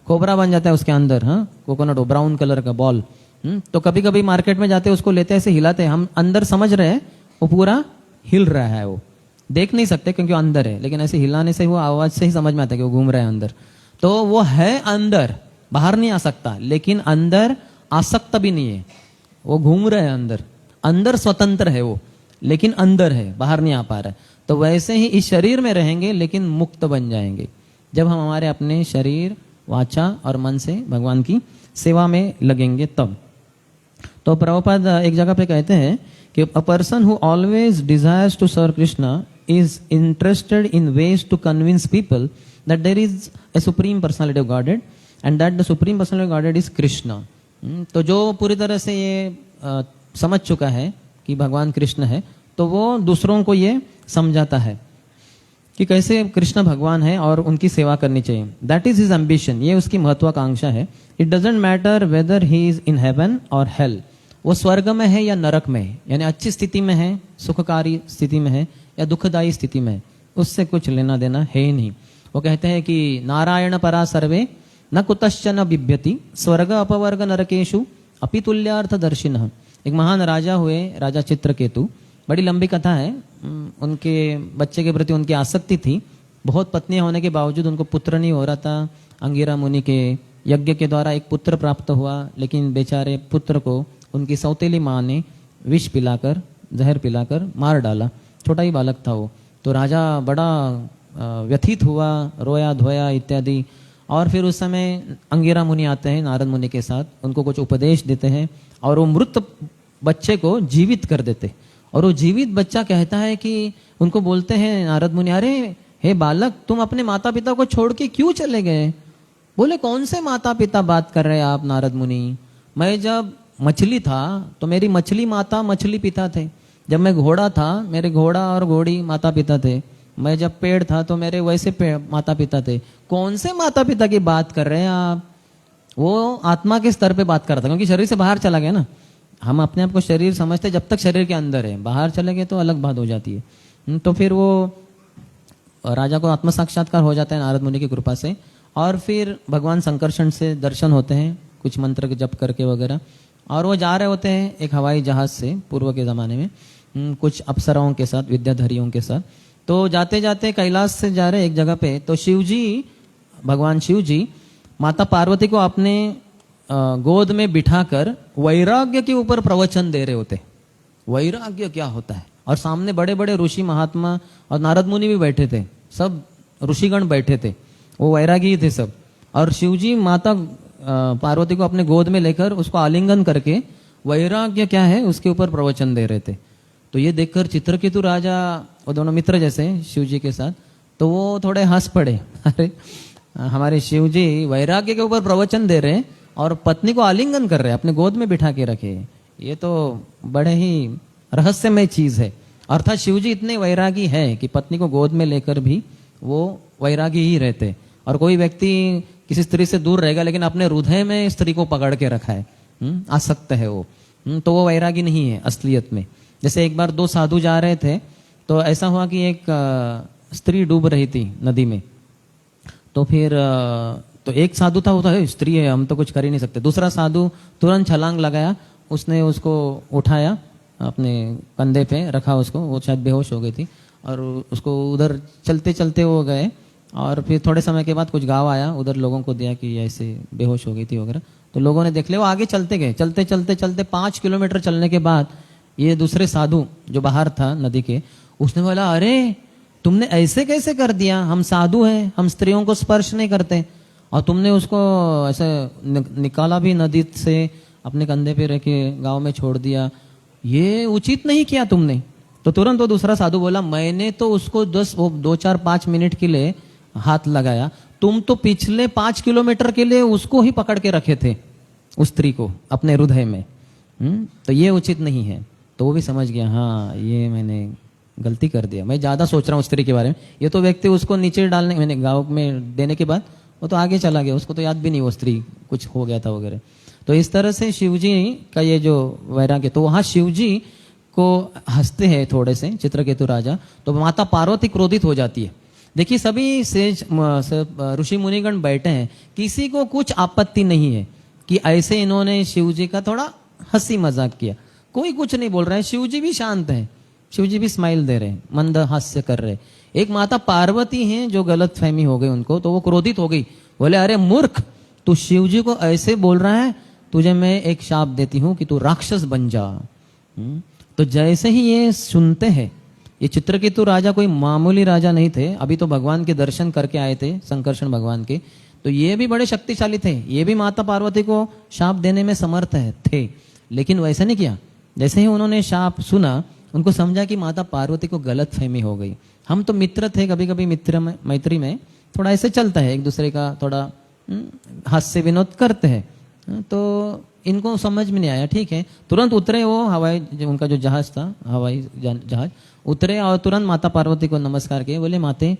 खोबरा बन जाता है उसके अंदर, कोकोनट, ब्राउन कलर का बॉल। तो कभी कभी मार्केट में जाते हैं, उसको लेते हैं, ऐसे हिलाते हैं, हम अंदर समझ रहे हैं वो पूरा हिल रहा है, वो देख नहीं सकते क्योंकि वो अंदर है, लेकिन ऐसे हिलाने से वो आवाज से ही समझ में आता है कि वो घूम रहा है अंदर। तो वो है अंदर, बाहर नहीं आ सकता, लेकिन अंदर आसक्त भी नहीं है, वो घूम रहा है अंदर, अंदर स्वतंत्र है वो, लेकिन अंदर है, बाहर नहीं आ पा रहा है। तो वैसे ही इस शरीर में रहेंगे लेकिन मुक्त बन जाएंगे जब हम हमारे अपने शरीर, वाचा और मन से भगवान की सेवा में लगेंगे तब। तो प्रभुपाद एक जगह पे कहते हैं कि a person who always desires to serve Krishna is interested in ways to convince people that there is a supreme personality of Godhead and that the supreme personality of Godhead is Krishna. तो जो पूरी तरह से ये समझ चुका है कि भगवान कृष्ण है, तो वो दूसरों को ये समझाता है कि कैसे कृष्ण भगवान है और उनकी सेवा करनी चाहिए। दैट इज हिज एम्बिशन, ये उसकी महत्वाकांक्षा है। It doesn't matter whether he is in heaven और हेल, वो स्वर्ग में है या नरक में है, यानी अच्छी स्थिति में है, सुखकारी स्थिति में है या दुखदायी स्थिति में है, उससे कुछ लेना देना है ही नहीं। वो कहते हैं कि नारायण परा सर्वे न कुतश्चन बिभ्यति स्वर्ग अपवर्ग नरकेशु अपि तुल्यार्थ दर्शिनः। एक महान राजा हुए, राजा चित्रकेतु, बड़ी लंबी कथा है। उनके बच्चे के प्रति उनकी आसक्ति थी, बहुत पत्नियां होने के बावजूद उनको पुत्र नहीं हो रहा था। अंगिरा मुनि के यज्ञ के द्वारा एक पुत्र प्राप्त हुआ, लेकिन बेचारे पुत्र को उनकी सौतेली माँ ने विष पिलाकर, जहर पिलाकर मार डाला। छोटा ही बालक था वो। तो राजा बड़ा व्यथित हुआ, रोया धोया इत्यादि। और फिर उस समय अंगिरा मुनि आते हैं नारद मुनि के साथ, उनको कुछ उपदेश देते हैं और वो मृत बच्चे को जीवित कर देते। और वो जीवित बच्चा कहता है कि उनको बोलते हैं नारद मुनि, अरे हे बालक, तुम अपने माता पिता को छोड़ के क्यों चले गए? बोले कौन से माता पिता बात कर रहे हैं आप नारद मुनि? मैं जब मछली था तो मेरी मछली माता मछली पिता थे, जब मैं घोड़ा था मेरे घोड़ा और घोड़ी माता पिता थे, मैं जब पेड़ था तो मेरे वैसे पेड़ माता पिता थे। कौन से माता पिता की बात कर रहे हैं आप? वो आत्मा के स्तर पे बात कर रहा था, क्योंकि शरीर से बाहर चला गया ना। हम अपने आप को शरीर समझते जब तक शरीर के अंदर है, बाहर चले गए तो अलग बात हो जाती है। तो फिर वो राजा को आत्म साक्षात्कार हो जाता है नारद मुनि की कृपा से, और फिर भगवान संकर्षण से दर्शन होते हैं, कुछ मंत्र जप करके वगैरह। और वो जा रहे होते हैं एक हवाई जहाज से, पूर्व के ज़माने में, कुछ अप्सराओं के साथ, विद्याधरियों के साथ। तो जाते जाते कैलाश से जा रहे एक जगह पे, तो शिव जी, भगवान शिव जी माता पार्वती को अपने गोद में बिठाकर वैराग्य के ऊपर प्रवचन दे रहे होते। वैराग्य क्या होता है? और सामने बड़े बड़े ऋषि महात्मा और नारद मुनि भी बैठे थे, सब ऋषिगण बैठे थे, वो वैरागी थे सब। और शिवजी माता पार्वती को अपने गोद में लेकर उसको आलिंगन करके वैराग्य क्या है उसके ऊपर प्रवचन दे रहे थे। तो ये देखकर चित्रकेतु राजा, वो दोनों मित्र जैसे शिवजी के साथ, तो वो थोड़े हंस पड़े। अरे हमारे शिवजी वैराग्य के ऊपर प्रवचन दे रहे हैं और पत्नी को आलिंगन कर रहे हैं, अपने गोद में बिठा के रखे। ये तो बड़े ही रहस्यमय चीज है। अर्थात शिवजी इतने वैरागी है कि पत्नी को गोद में लेकर भी वो वैरागी ही रहते। और कोई व्यक्ति किसी स्त्री से दूर रहेगा लेकिन अपने हृदय में स्त्री को पकड़ के रखा है, आसक्त है वो, तो वो वैरागी नहीं है असलियत में। जैसे एक बार दो साधु जा रहे थे, तो ऐसा हुआ कि एक स्त्री डूब रही थी नदी में। तो फिर तो एक साधु था, वो था स्त्री है, हम तो कुछ कर ही नहीं सकते। दूसरा साधु तुरंत छलांग लगाया, उसने उसको उठाया, अपने कंधे पे रखा उसको, वो शायद बेहोश हो गई थी, और उसको उधर चलते चलते वो गए। और फिर थोड़े समय के बाद कुछ गाँव आया, उधर लोगों को दिया कि ऐसे बेहोश हो गई थी वगैरह। तो लोगों ने देख लिया, वो आगे चलते गए। चलते चलते चलते 5 किलोमीटर चलने के बाद ये दूसरे साधु जो बाहर था नदी के, उसने बोला, अरे तुमने ऐसे कैसे कर दिया? हम साधु हैं, हम स्त्रियों को स्पर्श नहीं करते, और तुमने उसको ऐसे निकाला भी नदी से, अपने कंधे पे रख के गाँव में छोड़ दिया, ये उचित नहीं किया तुमने। तो तुरंत वो दूसरा साधु बोला, मैंने तो उसको 2-4-5 मिनट के लिए हाथ लगाया, तुम तो पिछले 5 किलोमीटर के लिए उसको ही पकड़ के रखे थे, उस स्त्री को अपने हृदय में। तो ये उचित नहीं है। तो वो भी समझ गया, हाँ ये मैंने गलती कर दिया, मैं ज्यादा सोच रहा हूँ उस स्त्री के बारे में। ये तो व्यक्ति उसको नीचे डालने, मैंने गाँव में देने के बाद वो तो आगे चला गया, उसको तो याद भी नहीं वो स्त्री कुछ हो गया था वगैरह। तो इस तरह से शिवजी का ये जो वैराग्य, तो वहां शिवजी को हंसते हैं थोड़े से चित्रकेतु राजा, तो माता पार्वती क्रोधित हो जाती है। देखिए सभी सेज ऋषि मुनिगण बैठे हैं, किसी को कुछ आपत्ति नहीं है कि ऐसे इन्होंने शिवजी का थोड़ा हंसी मजाक किया, कोई कुछ नहीं बोल रहा है। शिवजी भी शांत है, शिवजी भी स्माइल दे रहे हैं, मंद हास्य कर रहे। एक माता पार्वती हैं जो गलत फहमी हो गई उनको, तो वो क्रोधित हो गई, बोले अरे मूर्ख, तू शिवजी को ऐसे बोल रहा है, तुझे मैं एक शाप देती हूँ कि तू राक्षस बन जा। तो जैसे ही ये सुनते हैं, ये चित्रकेतु राजा कोई मामूली राजा नहीं थे, अभी तो भगवान के दर्शन करके आए थे, संकर्षण भगवान के, तो ये भी बड़े शक्तिशाली थे, ये भी माता पार्वती को शाप देने में समर्थ थे। लेकिन वैसा नहीं किया। जैसे ही उन्होंने शाप सुना, उनको समझा कि माता पार्वती को गलत फहमी हो गई। हम तो मित्र थे, कभी कभी मैत्री में थोड़ा ऐसे चलता है, एक दूसरे का थोड़ा हास्य विनोद करते हैं, तो इनको समझ में नहीं आया। ठीक है, तुरंत उतरे वो उनका जो जहाज था, हवाई जहाज, उतरे और तुरंत माता पार्वती को नमस्कार किए, बोले माते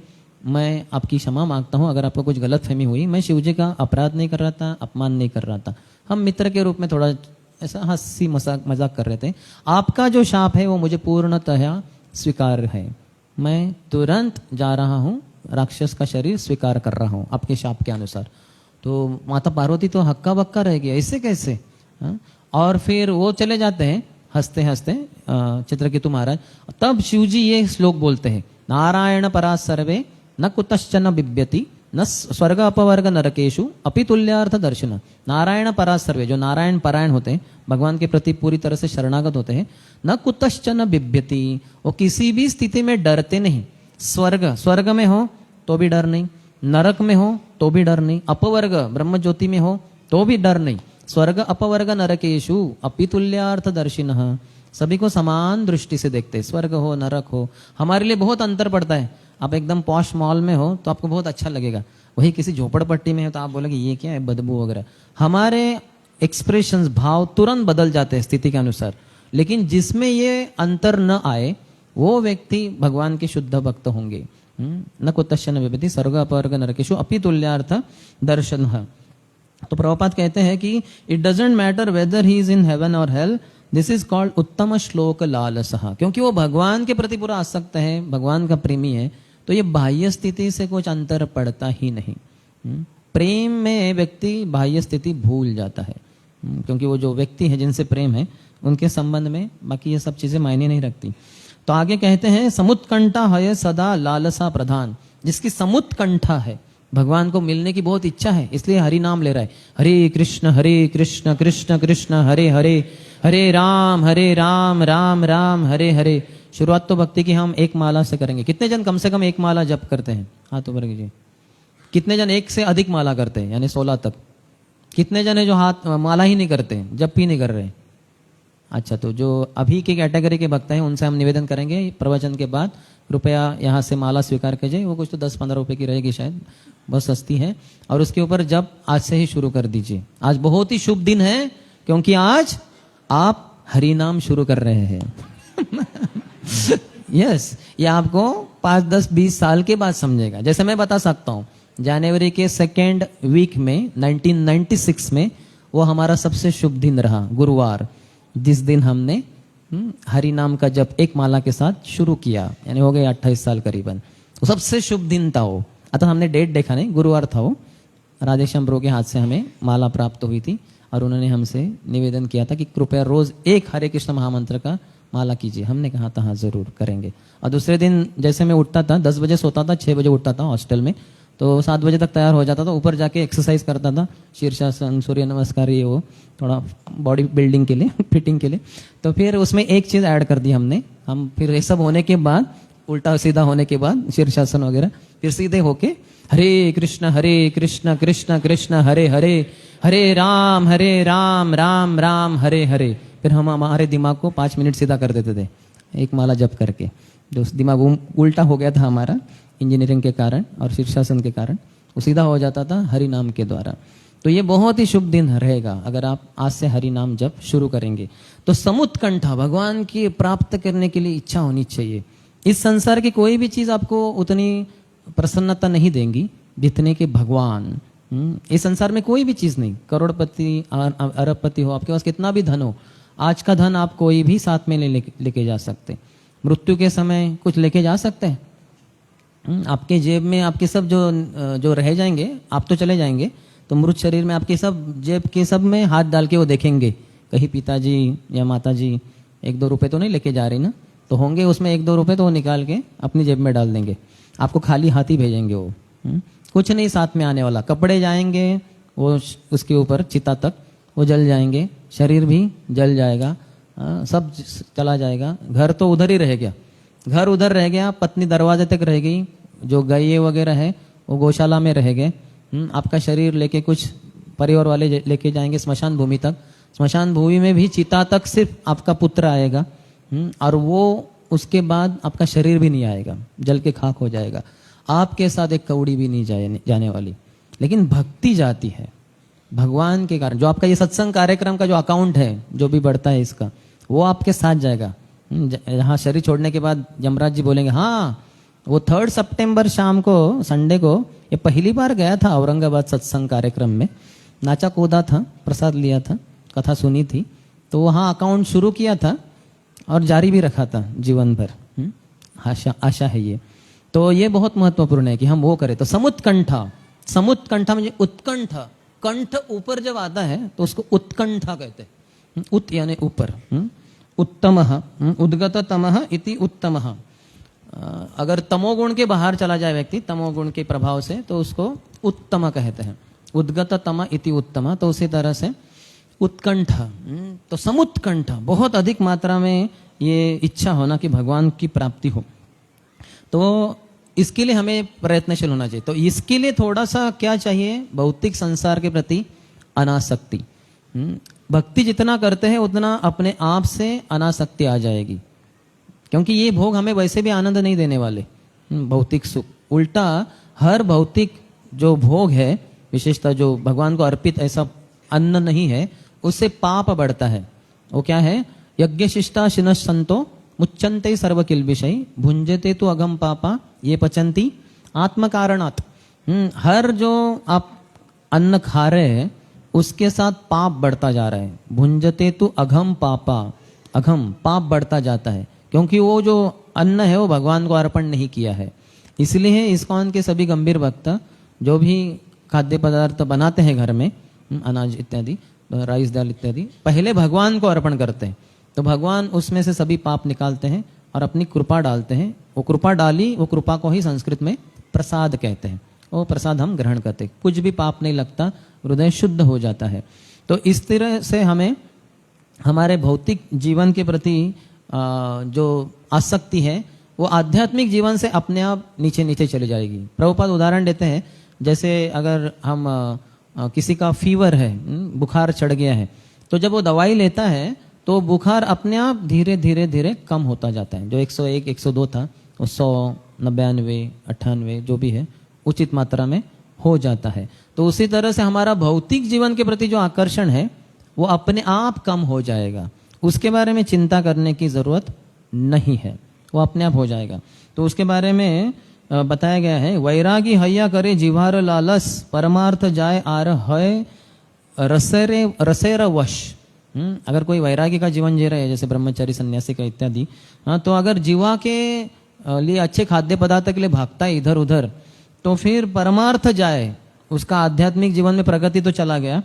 मैं आपकी क्षमा मांगता हूँ, अगर आपको कुछ गलत फहमी हुई, मैं शिव जी का अपराध नहीं कर रहा था, अपमान नहीं कर रहा था, हम मित्र के रूप में थोड़ा ऐसा हंसी मजाक कर रहे थे। आपका जो शाप है वो मुझे पूर्णतः स्वीकार है, मैं तुरंत जा रहा हूँ, राक्षस का शरीर स्वीकार कर रहा हूँ आपके शाप के अनुसार। तो माता पार्वती तो हक्का बक्का रह गई, ऐसे कैसे? और फिर वो चले जाते हैं हंसते हंसते चित्रकेतु महाराज। तब शिव जी ये श्लोक बोलते हैं, नारायण परा सर्वे न कुतश्चन बिभ्यति न स्वर्ग अपवर्ग नरकेशु अपि तुल्यार्थ दर्शन। नारायण परा सर्वे, जो नारायण परायण होते हैं, भगवान के प्रति पूरी तरह से शरणागत होते हैं, न कुतश्चन बिभ्यति, वो किसी भी स्थिति में डरते नहीं। स्वर्ग में हो तो भी डर नहीं, नरक में हो तो भी डर नहीं, अपवर्ग ब्रह्म ज्योति में हो तो भी डर नहीं। स्वर्ग अपवर्ग नरकेशु अपि तुल्यार्थ दर्शिनः, सभी को समान दृष्टि से देखते, स्वर्ग हो नरक हो। हमारे लिए बहुत अंतर पड़ता है। आप एकदम पॉश मॉल में हो तो आपको बहुत अच्छा लगेगा, वही किसी झोपड़पट्टी में हो तो आप बोलेंगे ये क्या है, बदबू वगैरह। हमारे एक्सप्रेशंस, भाव तुरंत बदल जाते हैं स्थिति के अनुसार। लेकिन जिसमें ये अंतर न आए वो व्यक्ति भगवान के शुद्ध भक्त होंगे। न कुतश्चन विभ्यति स्वर्ग अपवर्ग नरकेशु अपि तुल्यार्थ दर्शनः। तो प्रभुपाद कहते हैं कि it doesn't matter whether he is in heaven और हेल, दिस इज कॉल्ड उत्तम श्लोक लालसः। क्योंकि वो भगवान के प्रति पूरा आसक्त है, भगवान का प्रेमी है, तो ये बाह्य स्थिति से कुछ अंतर पड़ता ही नहीं। प्रेम में व्यक्ति बाह्य स्थिति भूल जाता है, क्योंकि वो जो व्यक्ति है जिनसे प्रेम है उनके संबंध में बाकी ये सब चीजें मायने नहीं रखती। तो आगे कहते हैं समुत्कंठा है सदा लालसा प्रधान, जिसकी समुत्कंठा है, भगवान को मिलने की बहुत इच्छा है, इसलिए हरि नाम ले रहा है। हरे कृष्ण कृष्ण कृष्ण हरे हरे, हरे राम राम राम हरे हरे। शुरुआत तो भक्ति की हम एक माला से करेंगे। कितने जन कम से कम एक माला जप करते हैं? हाथ ऊपर कीजिए। कितने जन एक से अधिक माला करते हैं, यानी 16 तक? कितने जन है जो हाथ माला ही नहीं करते, जप ही नहीं कर रहे? अच्छा, तो जो अभी की कैटेगरी के भक्त हैं उनसे हम निवेदन करेंगे प्रवचन के बाद, कृपया यहाँ से माला स्वीकार कीजिए। वो कुछ तो 10-15 रुपए की रहेगी शायद, बहुत सस्ती है। और उसके ऊपर जब आज से ही शुरू कर दीजिए। आज बहुत ही शुभ दिन है, क्योंकि आज आप हरि नाम शुरू कर रहे हैं। यस, ये आपको 5, 10, 20 साल के बाद समझेगा। जैसे मैं बता सकता हूँ, जनवरी के 2nd वीक में 1996 में वो हमारा सबसे शुभ दिन रहा, गुरुवार, जिस दिन हमने हरि नाम का जप एक माला के साथ शुरू किया, यानी हो गए 28 साल करीबन। वो सबसे शुभ दिन था वो। अतः हमने डेट देखा नहीं, गुरुवार था वो। राधेश्याम प्रभु के हाथ से हमें माला प्राप्त हुई थी और उन्होंने हमसे निवेदन किया था कि कृपया रोज एक हरे कृष्ण महामंत्र का माला कीजिए। हमने कहा था हाँ जरूर करेंगे। और दूसरे दिन जैसे मैं उठता था, 10 बजे सोता था, 6 बजे उठता था हॉस्टल में, तो 7 बजे तक तैयार हो जाता था, ऊपर जाके एक्सरसाइज करता था, शीर्षासन, सूर्य नमस्कार, ये वो थोड़ा बॉडी बिल्डिंग के लिए, फिटिंग के लिए। तो फिर उसमें एक चीज ऐड कर दी हमने, हम फिर ये सब होने के बाद, उल्टा सीधा होने के बाद, शीर्षासन वगैरह, फिर सीधे होके हरे कृष्ण कृष्ण कृष्ण हरे हरे, हरे राम राम राम हरे हरे। फिर हम हमारे दिमाग को 5 मिनट सीधा कर देते थे एक माला जप करके। जो दिमाग उल्टा हो गया था हमारा इंजीनियरिंग के कारण और शीर्षासन के कारण, वो सीधा हो जाता था हरि नाम के द्वारा। तो ये बहुत ही शुभ दिन रहेगा अगर आप आज से हरि नाम जप शुरू करेंगे। तो समुत्कंठा, भगवान की प्राप्त करने के लिए इच्छा होनी चाहिए। इस संसार की कोई भी चीज आपको उतनी प्रसन्नता नहीं देंगी जितने के भगवान। इस संसार में कोई भी चीज नहीं, करोड़पति अरबपति हो, आपके पास कितना भी धन हो, आज का धन आप कोई भी साथ में लेके जा सकते। मृत्यु के समय कुछ लेके जा सकते हैं? आपके जेब में आपके सब जो रह जाएंगे, आप तो चले जाएंगे, तो मृत शरीर में आपके सब जेब के सब में हाथ डाल के वो देखेंगे, कहीं पिताजी या माताजी 1-2 रुपए तो नहीं लेके जा रही ना, तो होंगे उसमें 1-2 रुपए, तो वो निकाल के अपनी जेब में डाल देंगे, आपको खाली हाथ ही भेजेंगे वो। कुछ नहीं साथ में आने वाला, कपड़े जाएंगे वो उसके ऊपर चिता तक, वो जल जाएंगे, शरीर भी जल जाएगा, सब चला जाएगा। घर तो उधर ही रह गया, घर उधर रह गया, पत्नी दरवाजे तक रह गई, जो गाय वगैरह है वो गौशाला में रह गए। आपका शरीर लेके कुछ परिवार वाले लेके जाएंगे स्मशान भूमि तक, स्मशान भूमि में भी चिता तक सिर्फ आपका पुत्र आएगा, और वो उसके बाद आपका शरीर भी नहीं आएगा, जल के खाक हो जाएगा। आपके साथ एक कौड़ी भी नहीं जाने वाली। लेकिन भक्ति जाती है भगवान के कारण। जो आपका ये सत्संग कार्यक्रम का जो अकाउंट है, जो भी बढ़ता है इसका, वो आपके साथ जाएगा। यहाँ शरीर छोड़ने के बाद यमराज जी बोलेंगे, हाँ वो 3 सितंबर शाम को, संडे को, ये पहली बार गया था औरंगाबाद सत्संग कार्यक्रम में, नाचा कूदा था, प्रसाद लिया था, कथा सुनी थी, तो वहाँ अकाउंट शुरू किया था और जारी भी रखा था जीवन भर। आशा है ये। तो ये बहुत महत्वपूर्ण है कि हम वो करें। तो समुत्कंठा, समुत्कंठा म्हणजे उत्कंठा, कंठ ऊपर जब आता है तो उसको उत्कंठा कहते हैं। उत यानी ऊपर, उत्तमः, उद्गत तमः इति उत्तमः। अगर तमोगुण के बाहर चला जाए व्यक्ति, तमोगुण के प्रभाव से, तो उसको उत्तम कहते हैं। उद्गत तम इति उत्तम। तो उसी तरह से उत्कंठ, तो समुत्कंठ, बहुत अधिक मात्रा में ये इच्छा होना कि भगवान की प्राप्ति हो। तो इसके लिए हमें प्रयत्नशील होना चाहिए। तो इसके लिए थोड़ा सा क्या चाहिए, भौतिक संसार के प्रति अनासक्ति। भक्ति जितना करते हैं उतना अपने आप से अनासक्ति आ जाएगी, क्योंकि ये भोग हमें वैसे भी आनंद नहीं देने वाले, भौतिक सुख। उल्टा हर भौतिक जो भोग है, विशेषतः जो भगवान को अर्पित ऐसा अन्न नहीं है, उससे पाप बढ़ता है। वो क्या है, यज्ञ शिष्टा शिनः संतो मुच्चन्ते सर्व किल्बिषै भुंजते तो अगम पापा ये पचंती आत्म कारणात्। हर जो आप अन्न खा रहे हैं उसके साथ पाप बढ़ता जा रहा है। भुंजते तो अघम पापा, अघम पाप बढ़ता जाता है, क्योंकि वो जो अन्न है वो भगवान को अर्पण नहीं किया है। इसलिए इस्कॉन के सभी गंभीर भक्त जो भी खाद्य पदार्थ बनाते हैं घर में, अनाज इत्यादि, राइस दाल इत्यादि, पहले भगवान को अर्पण करते हैं। तो भगवान उसमें से सभी पाप निकालते हैं और अपनी कृपा डालते हैं। वो कृपा डाली, वो कृपा को ही संस्कृत में प्रसाद कहते हैं। वो प्रसाद हम ग्रहण करते हैं, कुछ भी पाप नहीं लगता, हृदय शुद्ध हो जाता है। तो इस तरह से हमें हमारे भौतिक जीवन के प्रति जो आसक्ति है वो आध्यात्मिक जीवन से अपने आप नीचे नीचे चली जाएगी। प्रभुपाद उदाहरण देते हैं, जैसे अगर हम किसी का फीवर है, बुखार चढ़ गया है, तो जब वो दवाई लेता है तो बुखार अपने आप धीरे धीरे धीरे कम होता जाता है। जो 101, 102 था वो 100, 99, 98 जो भी है उचित मात्रा में हो जाता है। तो उसी तरह से हमारा भौतिक जीवन के प्रति जो आकर्षण है वो अपने आप कम हो जाएगा। उसके बारे में चिंता करने की जरूरत नहीं है, वो अपने आप हो जाएगा। तो उसके बारे में बताया गया है, वैरागी हैया करे जीवार लालस परमार्थ जाय आर है रसेर वश। अगर कोई वैरागी का जीवन जी रहे हैं, जैसे ब्रह्मचारी सन्यासी का इत्यादि, तो अगर जीवा के लिए अच्छे खाद्य पदार्थ के लिए भागता है इधर उधर, तो फिर परमार्थ जाए, उसका आध्यात्मिक जीवन में प्रगति तो चला गया,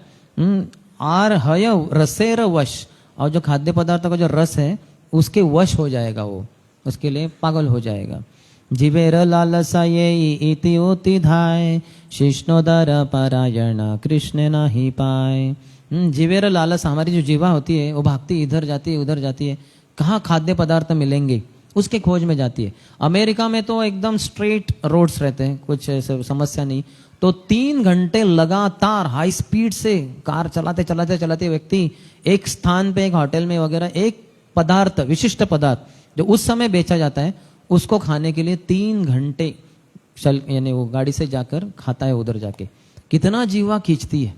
आर हय रसेर वश, और जो खाद्य पदार्थ का जो रस है उसके वश हो जाएगा, वो उसके लिए पागल हो जाएगा। जीवेर लालसा ये इति ओति धाय शिष्णोदर पारायण कृष्ण नाही पाए। जीवेर लालसा, हमारी जो जीवा होती है वो भागती इधर जाती है उधर जाती है, कहाँ खाद्य पदार्थ मिलेंगे उसके खोज में जाती है। अमेरिका में तो एकदम स्ट्रेट रोड्स रहते हैं, कुछ ऐसे समस्या नहीं, तो 3 घंटे लगातार हाई स्पीड से कार चलाते चलाते चलाते व्यक्ति एक स्थान पे, एक होटल में वगैरह, एक पदार्थ, विशिष्ट पदार्थ जो उस समय बेचा जाता है उसको खाने के लिए 3 घंटे चल, यानी वो गाड़ी से जाकर खाता है उधर जाके। कितना जीवा खींचती है।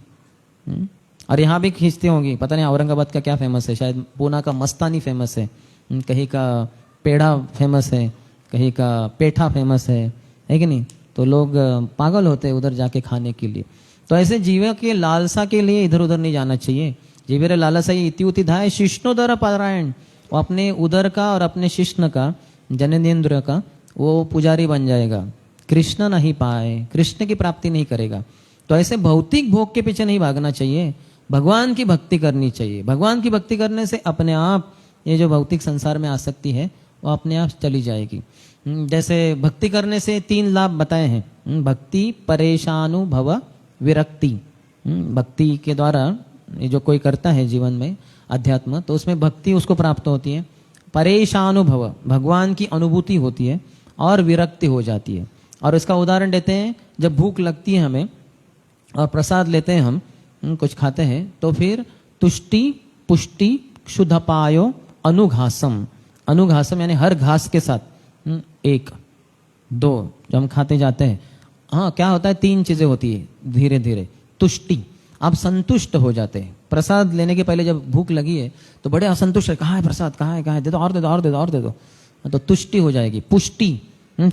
और यहाँ भी खींचती होंगी, पता नहीं औरंगाबाद का क्या फेमस है, शायद पूना का मस्तानी फेमस है, कहीं का पेड़ा फेमस है, कहीं का पेठा फेमस है कि नहीं। तो लोग पागल होते हैं उधर जाके खाने के लिए। तो ऐसे जीव के लालसा के लिए इधर उधर नहीं जाना चाहिए। जीवेर लालसा इति उति धाय शिष्णोदर पारायण, वो अपने उदर का और अपने शिष्ण का, जननेन्द्र का वो पुजारी बन जाएगा, कृष्ण नहीं पाए, कृष्ण की प्राप्ति नहीं करेगा। तो ऐसे भौतिक भोग के पीछे नहीं भागना चाहिए, भगवान की भक्ति करनी चाहिए। भगवान की भक्ति करने से अपने आप ये जो भौतिक संसार में आसक्ति है वो अपने आप चली जाएगी। जैसे भक्ति करने से 3 लाभ बताए हैं, भक्ति, परेशानुभव, विरक्ति। भक्ति के द्वारा ये जो कोई करता है जीवन में अध्यात्म, तो उसमें भक्ति उसको प्राप्त होती है, परेशानुभव भगवान की अनुभूति होती है और विरक्ति हो जाती है। और इसका उदाहरण देते हैं, जब भूख लगती है हमें और प्रसाद लेते हैं हम, कुछ खाते हैं, तो फिर तुष्टि पुष्टि क्षुधपायो अनुघासम, अनुघासम यानी हर घास के साथ एक दो जो हम खाते जाते हैं, हाँ क्या होता है, 3 चीजें होती है धीरे धीरे। तुष्टि, आप संतुष्ट हो जाते हैं। प्रसाद लेने के पहले जब भूख लगी है तो बड़े असंतुष्ट है, कहाँ है प्रसाद, कहाँ है, दे दो और दे दो और दे दो और दे दो, तो तुष्टि हो जाएगी। पुष्टि,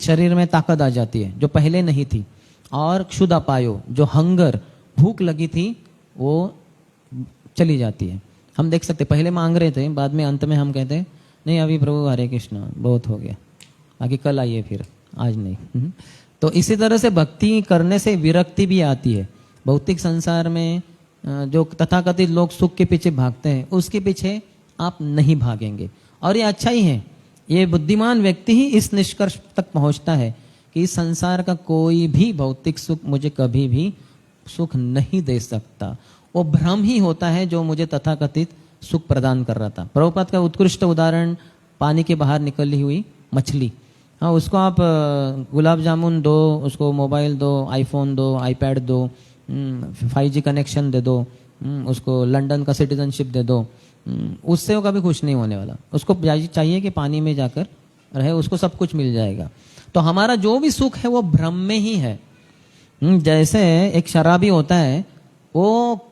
शरीर में ताकत आ जाती है जो पहले नहीं थी। और क्षुधापायो, जो हंगर भूख लगी थी वो चली जाती है। हम देख सकते पहले मांग रहे थे, बाद में अंत में हम कहते हैं नहीं अभी प्रभु हरे कृष्ण बहुत हो गया, बाकी कल आइए फिर, आज नहीं। तो इसी तरह से भक्ति करने से विरक्ति भी आती है। भौतिक संसार में जो तथाकथित लोग सुख के पीछे भागते हैं, उसके पीछे आप नहीं भागेंगे। और ये अच्छा ही है, ये बुद्धिमान व्यक्ति ही इस निष्कर्ष तक पहुंचता है कि इस संसार का कोई भी भौतिक सुख मुझे कभी भी सुख नहीं दे सकता। वो भ्रम ही होता है जो मुझे तथाकथित सुख प्रदान कर रहा था। प्रभुपाद का उत्कृष्ट उदाहरण पानी के बाहर निकली हुई मछली। हाँ, उसको आप गुलाब जामुन दो, उसको मोबाइल दो, आईफोन दो, आईपैड दो, 5G कनेक्शन दे दो, उसको लंदन का सिटीजनशिप दे दो, उससे वो कभी खुश नहीं होने वाला। उसको चाहिए कि पानी में जाकर रहे, उसको सब कुछ मिल जाएगा। तो हमारा जो भी सुख है वो भ्रम में ही है। जैसे एक शराबी होता है, वो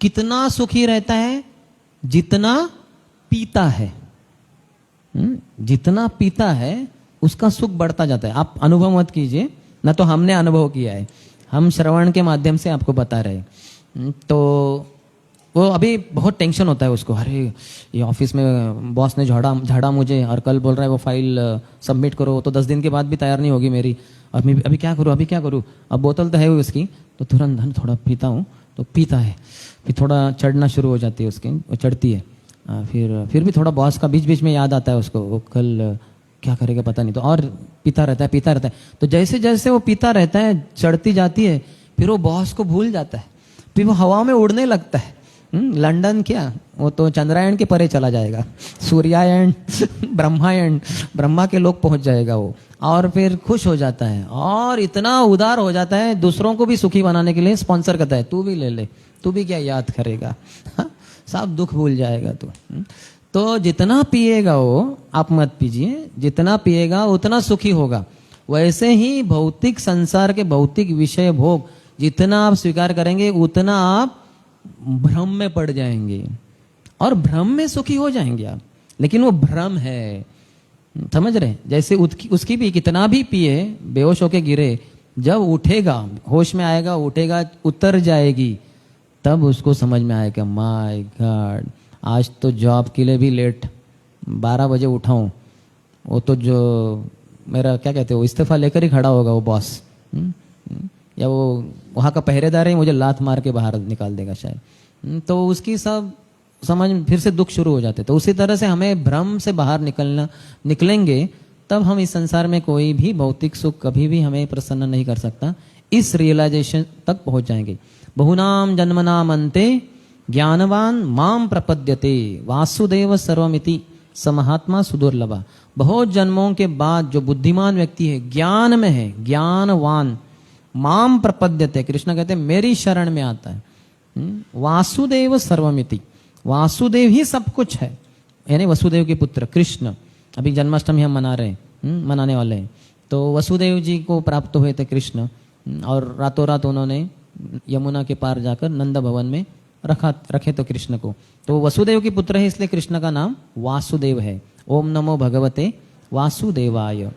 कितना सुखी रहता है जितना पीता है, जितना पीता है उसका सुख बढ़ता जाता है। आप अनुभव मत कीजिए, ना तो हमने अनुभव किया है, हम श्रवण के माध्यम से आपको बता रहे। तो वो अभी बहुत टेंशन होता है उसको, अरे ये ऑफिस में बॉस ने झाड़ा मुझे और कल बोल रहा है वो फाइल सबमिट करो, तो 10 दिन के बाद भी तैयार नहीं होगी मेरी, और मैं अभी क्या करूँ। अब बोतल तो है उसकी, तो तुरंत थोड़ा पीता हूँ, तो पीता है, फिर थोड़ा चढ़ना शुरू हो जाती है उसकी, वो चढ़ती है। फिर भी थोड़ा बॉस का बीच बीच में याद आता है उसको, वो कल क्या करेगा पता नहीं, तो और पीता रहता है। तो जैसे जैसे वो पीता रहता है, चढ़ती जाती है, फिर वो बॉस को भूल जाता है, फिर वो हवा में उड़ने लगता है। लंदन क्या, वो तो चंद्रायन के परे चला जाएगा, सूर्यायन ब्रह्मायन, ब्रह्मा के लोग पहुंच जाएगा वो, और फिर खुश हो जाता है और इतना उदार हो जाता है, दूसरों को भी सुखी बनाने के लिए स्पॉन्सर करता है, तू भी ले ले, तू भी क्या याद करेगा, सब दुख भूल जाएगा तू। तो जितना पिएगा वो, आप मत पीजिए, जितना पिएगा उतना सुखी होगा। वैसे ही भौतिक संसार के भौतिक विषय भोग जितना आप स्वीकार करेंगे उतना आप भ्रम में पड़ जाएंगे और भ्रम में सुखी हो जाएंगे आप। लेकिन वो भ्रम है, समझ रहे? जैसे उसकी भी कितना भी पिए, बेहोश होके गिरे, जब उठेगा, होश में आएगा, उठेगा, उतर जाएगी, तब उसको समझ में आएगा माय गॉड, आज तो जॉब के लिए भी लेट 12 बजे उठा हूँ। वो तो जो मेरा क्या कहते हो इस्तीफा लेकर ही खड़ा होगा वो बॉस, या वो वहाँ का पहरेदार है, मुझे लात मार के बाहर निकाल देगा शायद। तो उसकी सब समझ फिर से दुख शुरू हो जाते। तो उसी तरह से हमें भ्रम से बाहर निकलेंगे, तब हम इस संसार में कोई भी भौतिक सुख कभी भी हमें प्रसन्न नहीं कर सकता। इस रियलाइजेशन तक पहुंच जाएंगे। बहुनाम जन्मनाम अन्ते ज्ञानवान माम प्रपद्यते वासुदेव सर्वमिति स महात्मा सुदुर्लभा। बहुत जन्मों के बाद जो बुद्धिमान व्यक्ति है, ज्ञान में है, ज्ञानवान, माम प्रपद्यते, कृष्ण कहते हैं मेरी शरण में आता है। वासुदेव सर्वमिति, वासुदेव ही सब कुछ है, यानी वसुदेव के पुत्र कृष्ण। अभी जन्माष्टमी हम मनाने वाले हैं। तो वसुदेव जी को प्राप्त हुए थे कृष्ण, और रातों रात उन्होंने यमुना के पार जाकर नंद भवन में रखे तो कृष्ण को। तो वसुदेव के पुत्र है, इसलिए कृष्ण का नाम वासुदेव है। ओम नमो भगवते वासुदेवाय।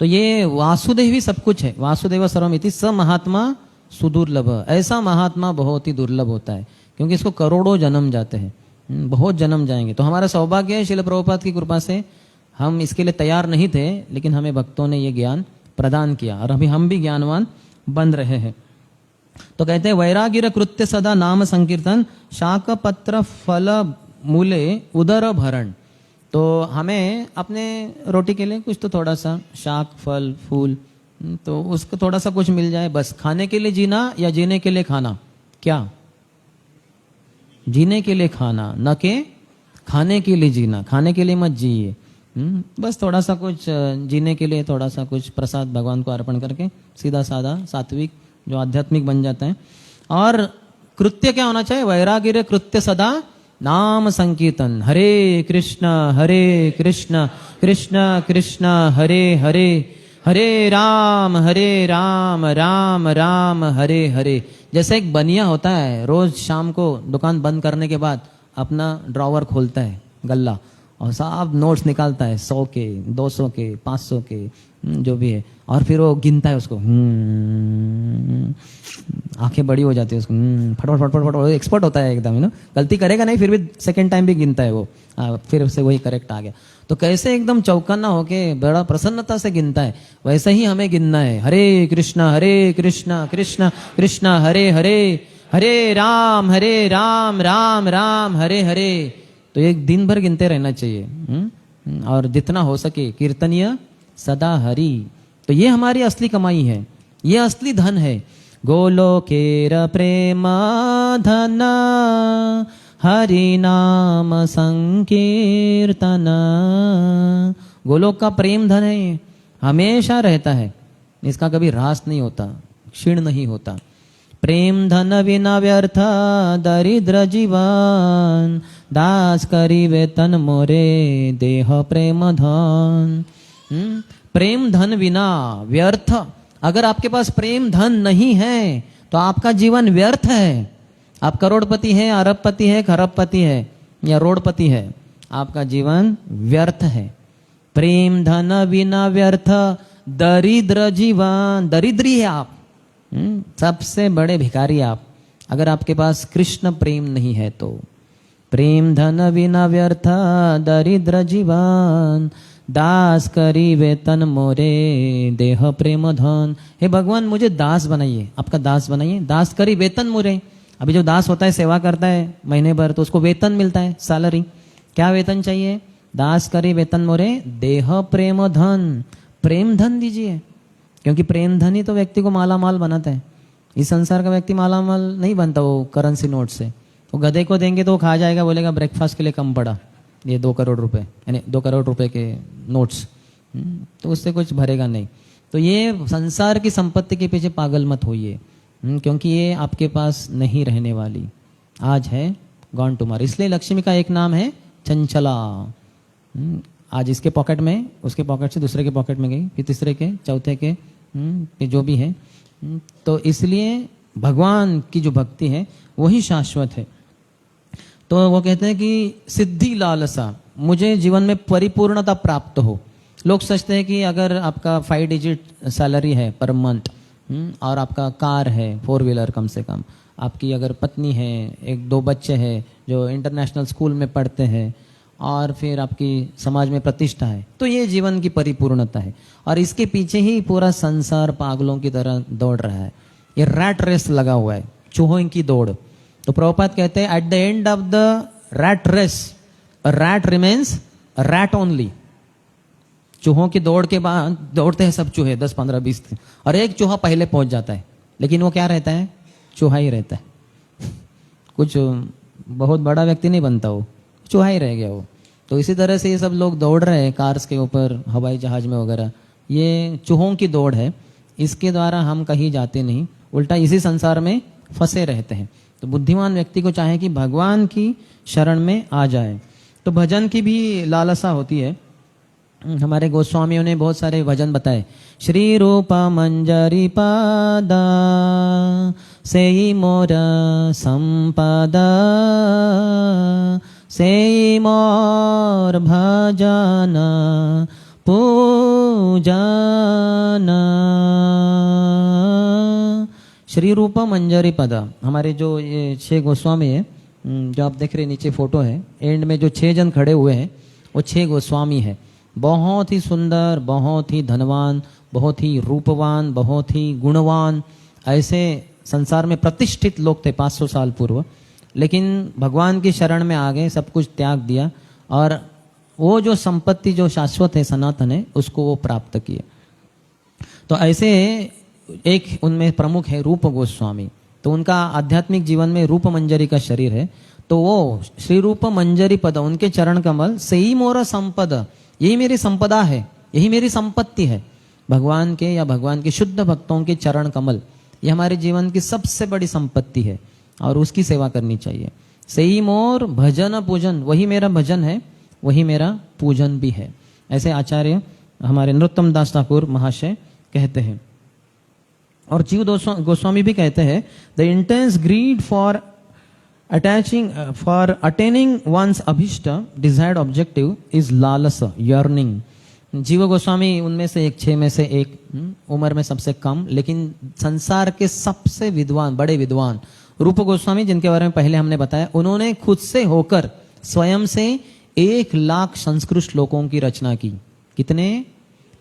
तो ये वासुदेव ही सब कुछ है। वासुदेव सर्वमिति स महात्मा सुदुर्लभ। ऐसा महात्मा बहुत ही दुर्लभ होता है, क्योंकि इसको करोड़ों जन्म जाते हैं, बहुत जन्म जाएंगे। तो हमारा सौभाग्य है, श्रील प्रभुपाद की कृपा से हम इसके लिए तैयार नहीं थे, लेकिन हमें भक्तों ने ये ज्ञान प्रदान किया और अभी हम भी ज्ञानवान बन रहे हैं। तो कहते हैं वैरागिर कृत्य सदा नाम संकीर्तन शाक पत्र फल मूले उदर भरण। तो हमें अपने रोटी के लिए कुछ तो थोड़ा सा शाक फल फूल, तो उसको थोड़ा सा कुछ मिल जाए, बस खाने के लिए जीना या जीने के लिए खाना, क्या जीने के लिए खाना, न कि खाने के लिए जीना। खाने के लिए मत जिए, बस थोड़ा सा कुछ जीने के लिए थोड़ा सा कुछ प्रसाद भगवान को अर्पण करके सीधा साधा सात्विक जो आध्यात्मिक बन जाता है। और कृत्य क्या होना चाहिए? वैराग्य कृत्य सदा नाम संकीर्तन, हरे कृष्ण कृष्ण कृष्ण हरे हरे, हरे राम राम राम हरे हरे। जैसे एक बनिया होता है, रोज शाम को दुकान बंद करने के बाद अपना ड्रॉवर खोलता है, गल्ला, और सब नोट्स निकालता है, 100 के, 200 के, 500 के, जो भी है, और फिर वो गिनता है उसको, आंखें बड़ी हो जाती है उसको, फटफट फटफट फटफट, एक्सपर्ट होता है एकदम, गलती करेगा नहीं, फिर भी सेकंड टाइम भी गिनता है वो, फिर से वही करेक्ट आ गया। तो कैसे एकदम चौकन्ना होके बड़ा प्रसन्नता से गिनता है, वैसे ही हमें गिनना है। हरे कृष्ण कृष्ण कृष्ण हरे हरे, हरे राम राम राम हरे हरे। तो एक दिन भर गिनते रहना चाहिए, और जितना हो सके कीर्तनीय सदा हरि। तो ये हमारी असली कमाई है, ये असली धन है। गोलोकेर प्रेम धन हरि नाम संकीर्तन। गोलोक का प्रेम धन है, हमेशा रहता है, इसका कभी ह्रास नहीं होता, क्षीण नहीं होता। प्रेम धन विना व्यर्थ दरिद्र जीवन, दास करीबे तन मोरे देह प्रेम धन। प्रेम धन बिना व्यर्थ। अगर आपके पास प्रेम धन नहीं है तो आपका जीवन व्यर्थ है। आप करोड़पति हैं, अरबपति है, खरबपति है या रोडपति है, आपका जीवन व्यर्थ है। प्रेम धन बिना व्यर्थ दरिद्र जीवन। दरिद्री है आप, सबसे बड़े भिखारी आप, अगर आपके पास कृष्ण प्रेम नहीं है तो। प्रेम धन बिना व्यर्थ दरिद्र जीवन, दास करीबे तन मोरे देह प्रेम धन। हे भगवान मुझे दास बनाइए, आपका दास बनाइए। दास करी वेतन मोरे। अभी जो दास होता है सेवा करता है महीने भर, तो उसको वेतन मिलता है, सैलरी। क्या वेतन चाहिए? दास करी वेतन मोरे देह प्रेम धन। प्रेम धन दीजिए, क्योंकि प्रेम धन ही तो व्यक्ति को माला माल बनाता है। इस संसार का व्यक्ति माला माल नहीं बनता वो करेंसी नोट से। वो गधे को देंगे तो वो खा जाएगा, बोलेगा ब्रेकफास्ट के लिए कम पड़ा, ये 2 करोड़ रुपए, यानी 2 करोड़ रुपए के नोट्स, तो उससे कुछ भरेगा नहीं। तो ये संसार की संपत्ति के पीछे पागल मत होइए, क्योंकि ये आपके पास नहीं रहने वाली, आज है गॉन टुमारो। इसलिए लक्ष्मी का एक नाम है चंचला। आज इसके पॉकेट में, उसके पॉकेट से दूसरे के पॉकेट में गई, फिर तीसरे के, चौथे के, जो भी है। तो इसलिए भगवान की जो भक्ति है वही शाश्वत है। तो वो कहते हैं कि सिद्धि लालसा, मुझे जीवन में परिपूर्णता प्राप्त हो। लोग सोचते हैं कि अगर आपका 5 डिजिट सैलरी है पर मंथ, और आपका कार है 4 व्हीलर कम से कम, आपकी अगर पत्नी है, 1-2 बच्चे हैं जो इंटरनेशनल स्कूल में पढ़ते हैं, और फिर आपकी समाज में प्रतिष्ठा है, तो ये जीवन की परिपूर्णता है। और इसके पीछे ही पूरा संसार पागलों की तरह दौड़ रहा है। ये रैट रेस लगा हुआ है, चूहों की दौड़। तो प्रभुपाद कहते हैं at the end of the rat race a rat remains a rat only. चूहों की दौड़ के बाद दौड़ते हैं सब चूहे, 10, 15, 20, और एक चूहा पहले पहुंच जाता है, लेकिन वो क्या रहता है? चूहा ही रहता है। कुछ बहुत बड़ा व्यक्ति नहीं बनता, वो चूहा ही रह गया वो। तो इसी तरह से ये सब लोग दौड़ रहे हैं कार्स के ऊपर, हवाई जहाज में वगैरह, ये चूहों की दौड़ है। इसके द्वारा हम कहीं जाते नहीं, उल्टा इसी संसार में फंसे रहते हैं। तो बुद्धिमान व्यक्ति को चाहे कि भगवान की शरण में आ जाए। तो भजन की भी लालसा होती है। हमारे गोस्वामियों ने बहुत सारे भजन बताए। श्री रूप मंजरी पादा सेई मोर संपदा, सेई मोर भजना पूजना। श्री रूप मंजरी पदा, हमारे जो ये 6 गोस्वामी है, जो आप देख रहे नीचे फोटो है, एंड में जो 6 जन खड़े हुए हैं वो 6 गोस्वामी है। बहुत ही सुंदर, बहुत ही धनवान, बहुत ही रूपवान, बहुत ही गुणवान, ऐसे संसार में प्रतिष्ठित लोग थे 500 साल पूर्व। लेकिन भगवान की शरण में आ गए, सब कुछ त्याग दिया, और वो जो संपत्ति जो शाश्वत है, सनातन है, उसको वो प्राप्त किए। तो ऐसे एक उनमें प्रमुख है रूप गोस्वामी। तो उनका आध्यात्मिक जीवन में रूप मंजरी का शरीर है। तो वो श्री रूप मंजरी पद, उनके चरण कमल से ही मोर संपद, यही मेरी संपदा है, यही मेरी संपत्ति है। भगवान के या भगवान के शुद्ध भक्तों के चरण कमल, ये हमारे जीवन की सबसे बड़ी संपत्ति है और उसकी सेवा करनी चाहिए। से ही मोर भजन पूजन, वही मेरा भजन है, वही मेरा पूजन भी है। ऐसे आचार्य हमारे नरोत्तम दास ठाकुर महाशय कहते हैं। और जीव गोस्वामी भी कहते हैं, the intense greed for attaining one's अभिष्ट डिजायर्ड ऑब्जेक्टिव इज लालस, यर्निंग। जीव गोस्वामी उनमें से एक, 6 में से एक, उम्र में सबसे कम, लेकिन संसार के सबसे विद्वान, बड़े विद्वान रूप गोस्वामी, जिनके बारे में पहले हमने बताया, उन्होंने खुद से होकर स्वयं से 1,00,000 संस्कृत श्लोकों की रचना की। कितने?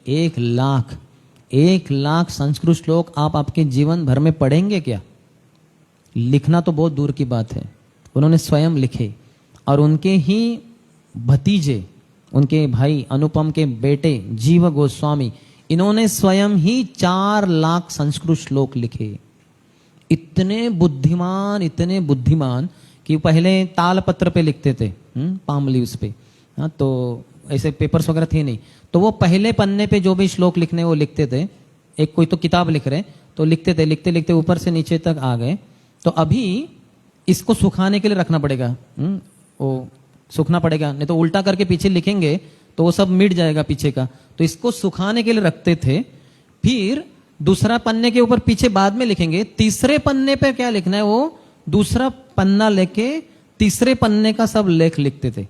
1,00,000 संस्कृत श्लोक आप आपके जीवन भर में पढ़ेंगे क्या? लिखना तो बहुत दूर की बात है, उन्होंने स्वयं लिखे। और उनके ही भतीजे, उनके भाई अनुपम के बेटे जीव गोस्वामी, इन्होंने स्वयं ही 4,00,000 संस्कृत श्लोक लिखे। इतने बुद्धिमान कि पहले ताल पत्र पे लिखते थे, पाम लीव्स पे, हाँ, तो ऐसे पेपर्स वगैरह थे नहीं, तो वो पहले पन्ने पे जो भी श्लोक लिखने वो लिखते थे। एक कोई तो किताब लिख रहे तो लिखते थे, लिखते लिखते ऊपर से नीचे तक आ गए। तो अभी इसको सुखाने के लिए रखना पड़ेगा, वो सूखना पड़ेगा, नहीं तो उल्टा करके पीछे लिखेंगे तो वो सब मिट जाएगा पीछे का। तो इसको सुखाने के लिए रखते थे, फिर दूसरा पन्ने के ऊपर पीछे बाद में लिखेंगे, तीसरे पन्ने पे क्या लिखना है वो दूसरा पन्ना लेके तीसरे पन्ने का सब लेख लिखते थे।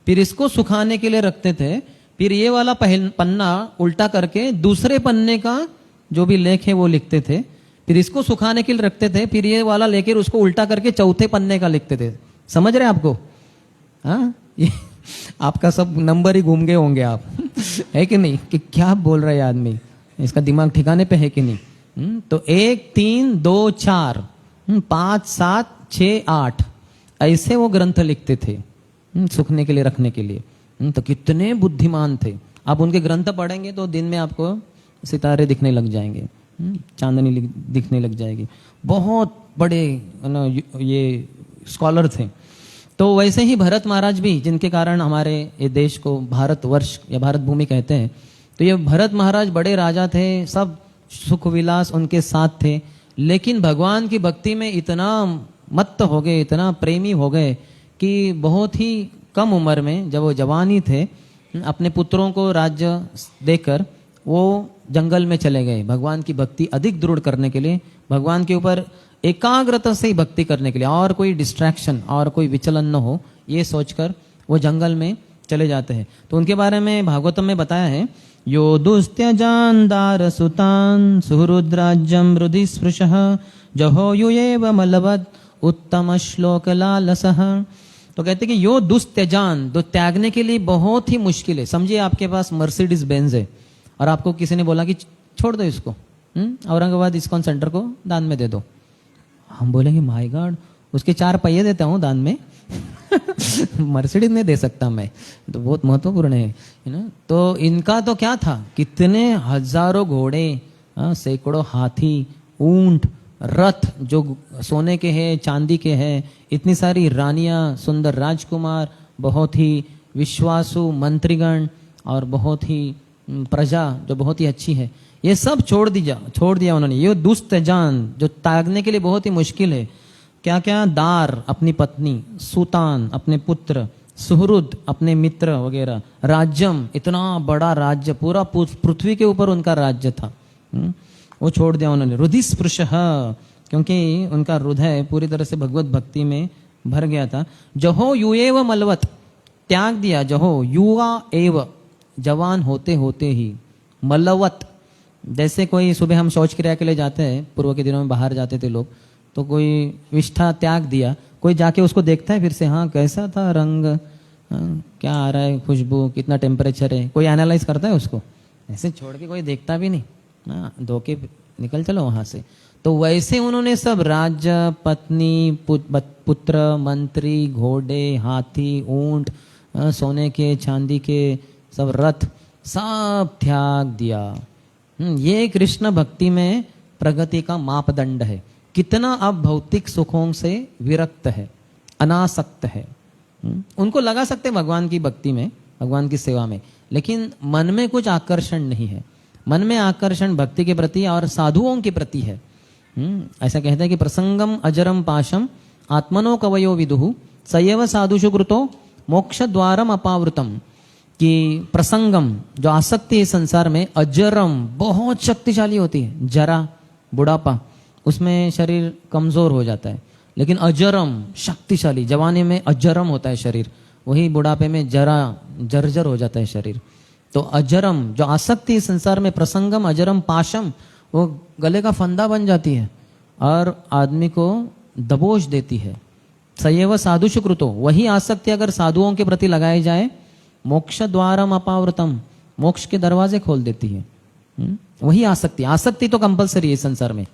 फिर इसको सुखाने के लिए रखते थे, फिर ये वाला पन्ना उल्टा करके दूसरे पन्ने का जो भी लेख है वो लिखते थे, फिर इसको सुखाने के लिए रखते थे, फिर ये वाला लेकर उसको उल्टा करके चौथे पन्ने का लिखते थे। समझ रहे आपको? हाँ, ये आपका सब नंबर ही घूम गए होंगे आप है कि नहीं, कि क्या बोल रहा है आदमी, इसका दिमाग ठिकाने पे है कि नहीं। तो 1 3 2 4 5 7 6 8 ऐसे वो ग्रंथ लिखते थे सूखने के लिए, रखने के लिए। तो कितने बुद्धिमान थे। आप उनके ग्रंथ पढ़ेंगे तो दिन में आपको सितारे दिखने लग जाएंगे, चांदनी दिखने लग जाएगी। बहुत बड़े ये स्कॉलर थे। तो वैसे ही भरत महाराज भी, जिनके कारण हमारे ये देश को भारतवर्ष या भारत भूमि कहते हैं, तो ये भरत महाराज बड़े राजा थे, सब सुख विलास उनके साथ थे, लेकिन भगवान की भक्ति में इतना मत्त हो गए, इतना प्रेमी हो गए कि बहुत ही कम उम्र में, जब वो जवान ही थे, अपने पुत्रों को राज्य देकर वो जंगल में चले गए भगवान की भक्ति अधिक दृढ़ करने के लिए, भगवान के ऊपर एकाग्रता से ही भक्ति करने के लिए, और कोई डिस्ट्रैक्शन और कोई विचलन न हो, ये सोचकर वो जंगल में चले जाते हैं। तो उनके बारे में भागवतम में बताया है, यो दुस्त्यजान दार सुतान सुहृद्राज्यम हृदि स्पृशः जहो युयेव मलवद उत्तम श्लोक लालसः। तो कहते कि यो दुस्त्यजान, दो त्यागने के लिए बहुत ही मुश्किल है। समझिए आपके पास मर्सिडीज बेंज है और आपको किसी ने बोला कि छोड़ दो इसको, औरंगाबाद इस्कॉन सेंटर को दान में दे दो। हम बोलेंगे माय गॉड, उसके 4 पहिए देता हूँ दान में मर्सिडीज नहीं दे सकता मैं, तो बहुत महत्वपूर्ण है ना। तो इनका तो क्या था, कितने हजारों घोड़े, सैकड़ों हाथी, ऊंट, रथ जो सोने के हैं, चांदी के हैं, इतनी सारी रानियां, सुंदर राजकुमार, बहुत ही विश्वासु मंत्रीगण और बहुत ही प्रजा जो बहुत ही अच्छी है, ये सब छोड़ दिया उन्होंने। ये दुस्त्यजान जो त्यागने के लिए बहुत ही मुश्किल है। क्या क्या? दार अपनी पत्नी, सुतान अपने पुत्र, सुहृद अपने मित्र वगैरह, राज्यम इतना बड़ा राज्य, पूरा पृथ्वी के ऊपर उनका राज्य था, वो छोड़ दिया उन्होंने। हृदि स्पृशः, क्योंकि उनका हृदय पूरी तरह से भगवत भक्ति में भर गया था। जहो युएव मलवत, त्याग दिया, जहो युवा एव, जवान होते होते ही, मलवत, जैसे कोई सुबह हम शौच क्रिया के लिए जाते हैं, पूर्व के दिनों में बाहर जाते थे लोग, तो कोई विष्ठा त्याग दिया, कोई जाके उसको देखता है फिर से, हाँ कैसा था रंग, क्या आ रहा है खुशबू, कितना टेम्परेचर है, कोई एनालाइज करता है उसको? ऐसे छोड़ के कोई देखता भी नहीं, हाँ धो के निकल चलो वहां से। तो वैसे उन्होंने सब राज्य, पत्नी, पुत्र, मंत्री, घोड़े, हाथी, ऊंट, सोने के चांदी के सब रथ, सब त्याग दिया। ये कृष्ण भक्ति में प्रगति का मापदंड है। कितना अब भौतिक सुखों से विरक्त है, अनासक्त है। उनको लगा सकते भगवान की भक्ति में, भगवान की सेवा में, लेकिन मन में कुछ आकर्षण नहीं है। मन में आकर्षण भक्ति के प्रति और साधुओं के प्रति है। ऐसा कहते हैं कि प्रसंगम अजरम पाशम आत्मनो कवयो विदुहु सयव साधुषु कृतो मोक्ष द्वारम अपावृतम। कि प्रसंगम जो आसक्ति है संसार में, अजरम बहुत शक्तिशाली होती है। जरा बुढ़ापा, उसमें शरीर कमजोर हो जाता है, लेकिन अजरम शक्तिशाली, जवानी में अजरम होता है शरीर, वही बुढ़ापे में जरा जर्जर हो जाता है शरीर। तो अजरम जो आसक्ति संसार में, प्रसंगम अजरम पाशम, वो गले का फंदा बन जाती है और आदमी को दबोच देती है। सयव साधु शुक्रतो, वही आसक्ति अगर साधुओं के प्रति लगाई जाए, मोक्ष द्वारम अपावृतम, मोक्ष के दरवाजे खोल देती है। वही आसक्ति, आसक्ति तो कंपलसरी है संसार में,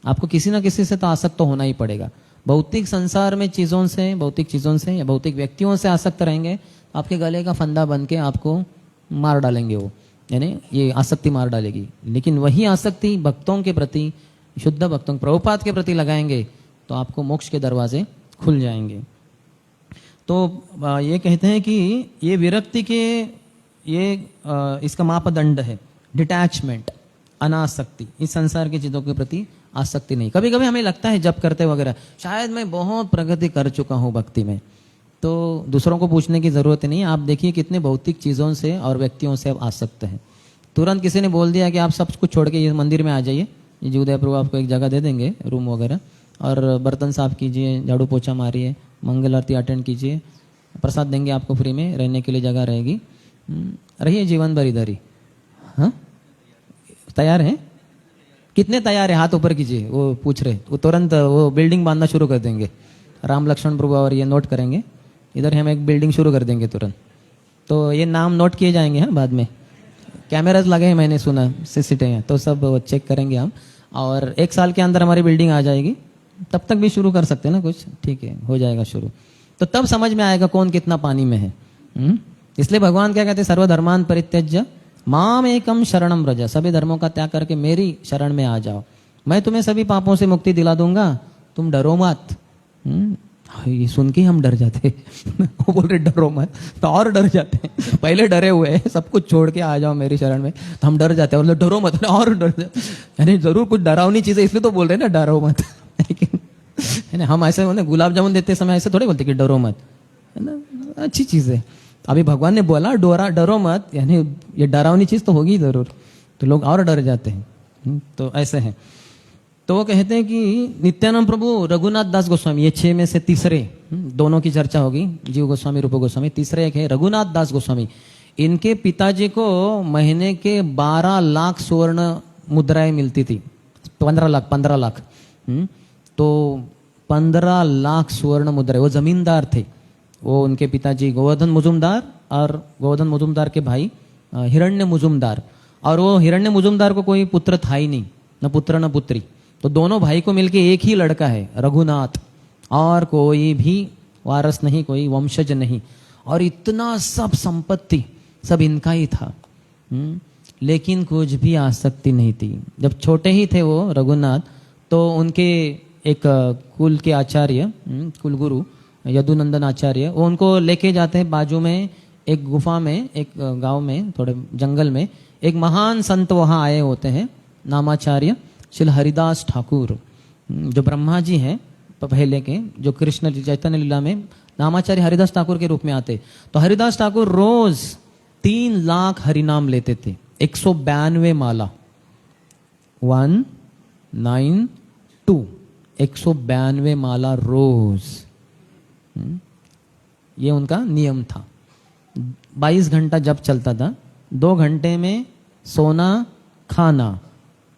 आपको किसी ना किसी से तो आसक्त तो होना ही पड़ेगा। भौतिक संसार में चीजों से, भौतिक चीजों से या भौतिक व्यक्तियों से आसक्त रहेंगे, आपके गले का फंदा बन के आपको मार डालेंगे, वो यानी ये आसक्ति मार डालेगी। लेकिन वही आसक्ति भक्तों के प्रति, शुद्ध भक्तों, प्रभुपाद के प्रति लगाएंगे तो आपको मोक्ष के दरवाजे खुल जाएंगे। तो ये कहते हैं कि ये विरक्ति के ये इसका मापदंड है डिटैचमेंट, अनासक्ति, इस संसार की चीजों के प्रति आसक्ति नहीं। कभी कभी हमें लगता है जब करते वगैरह शायद मैं बहुत प्रगति कर चुका हूँ भक्ति में, तो दूसरों को पूछने की जरूरत नहीं। आप देखिए कितने भौतिक चीजों से और व्यक्तियों से आप आसक्त हैं। तुरंत किसी ने बोल दिया कि आप सब कुछ छोड़ के ये मंदिर में आ जाइए, ये जीवदया प्रभु आपको एक जगह दे देंगे, रूम वगैरह, और बर्तन साफ कीजिए, झाड़ू पोछा मारिए, मंगल आरती अटेंड कीजिए, प्रसाद देंगे आपको फ्री में, रहने के लिए जगह रहेगी, रहिए जीवन भर इधर ही। हाँ, तैयार है? कितने तैयार है? हाथ ऊपर कीजिए। वो पूछ रहे, वो तुरंत वो बिल्डिंग बांधना शुरू कर देंगे। राम लक्ष्मण प्रभु और ये नोट करेंगे, इधर हम एक बिल्डिंग शुरू कर देंगे तुरंत। तो ये नाम नोट किए जाएंगे। हाँ, बाद में कैमराज लगे हैं, मैंने सुना, सीसीटीवी, तो सब चेक करेंगे हम, और 1 साल के अंदर हमारी बिल्डिंग आ जाएगी। तब तक भी शुरू कर सकते हैं ना कुछ, ठीक है, हो जाएगा शुरू। तो तब समझ में आएगा कौन कितना पानी में है। इसलिए भगवान क्या कहते हैं, सर्वधर्मान परित्यज्य माम एकम शरणम व्रज, सभी धर्मों का त्याग करके मेरी शरण में आ जाओ, मैं तुम्हें सभी पापों से मुक्ति दिला दूंगा, तुम डरो मत। ये सुन के हम डर जाते वो बोल रहे डरो मत, तो और डर जाते हैं। पहले डरे हुए हैं, सब कुछ छोड़ के आ जाओ मेरी शरण में, तो हम डर जाते हैं, और डरो मत, और डर जाते। यानी जरूर कुछ डरावनी चीज है, इसलिए तो बोल रहे हैं ना डरो मत। लेकिन हम ऐसे गुलाब जामुन देते समय ऐसे थोड़े बोलते कि डरो मत, है ना, अच्छी चीज है। अभी भगवान ने बोला डरो मत, यानी ये डरावनी चीज तो होगी जरूर, तो लोग और डर जाते हैं। तो ऐसे है। तो वो कहते हैं कि नित्यानंद प्रभु, रघुनाथ दास गोस्वामी, ये 6 में से तीसरे, दोनों की चर्चा होगी, जीव गोस्वामी, रूप गोस्वामी, तीसरे एक है रघुनाथ दास गोस्वामी। इनके पिताजी को महीने के 12 लाख स्वर्ण मुद्राएं मिलती थी, 15 लाख। तो 15 लाख स्वर्ण मुद्राएं, वो जमींदार थे। वो उनके पिताजी गोवर्धन मुजुमदार और गोवर्धन मुजुमदार के भाई हिरण्य मुजुमदार, और वो हिरण्य मुजुमदार को कोई पुत्र था ही नहीं, न पुत्र न पुत्री। तो दोनों भाई को मिलके एक ही लड़का है रघुनाथ, और कोई भी वारस नहीं, कोई वंशज नहीं, और इतना सब संपत्ति सब इनका ही था। लेकिन कुछ भी आसक्ति नहीं थी। जब छोटे ही थे वो रघुनाथ, तो उनके एक कुल के आचार्य, कुलगुरु यदुनंदन आचार्य, वो उनको लेके जाते हैं बाजू में एक गुफा में, एक गांव में, थोड़े जंगल में। एक महान संत वहां आए होते हैं, नामाचार्य श्री हरिदास ठाकुर, जो ब्रह्मा जी हैं पहले के, जो कृष्ण चैतन्य लीला में नामाचार्य हरिदास ठाकुर के रूप में आते। तो हरिदास ठाकुर रोज 3 लाख हरिनाम लेते थे, 192 माला, 192, 192 माला रोज। ये उनका नियम था। 22 घंटा जब चलता था, 2 घंटे में सोना, खाना,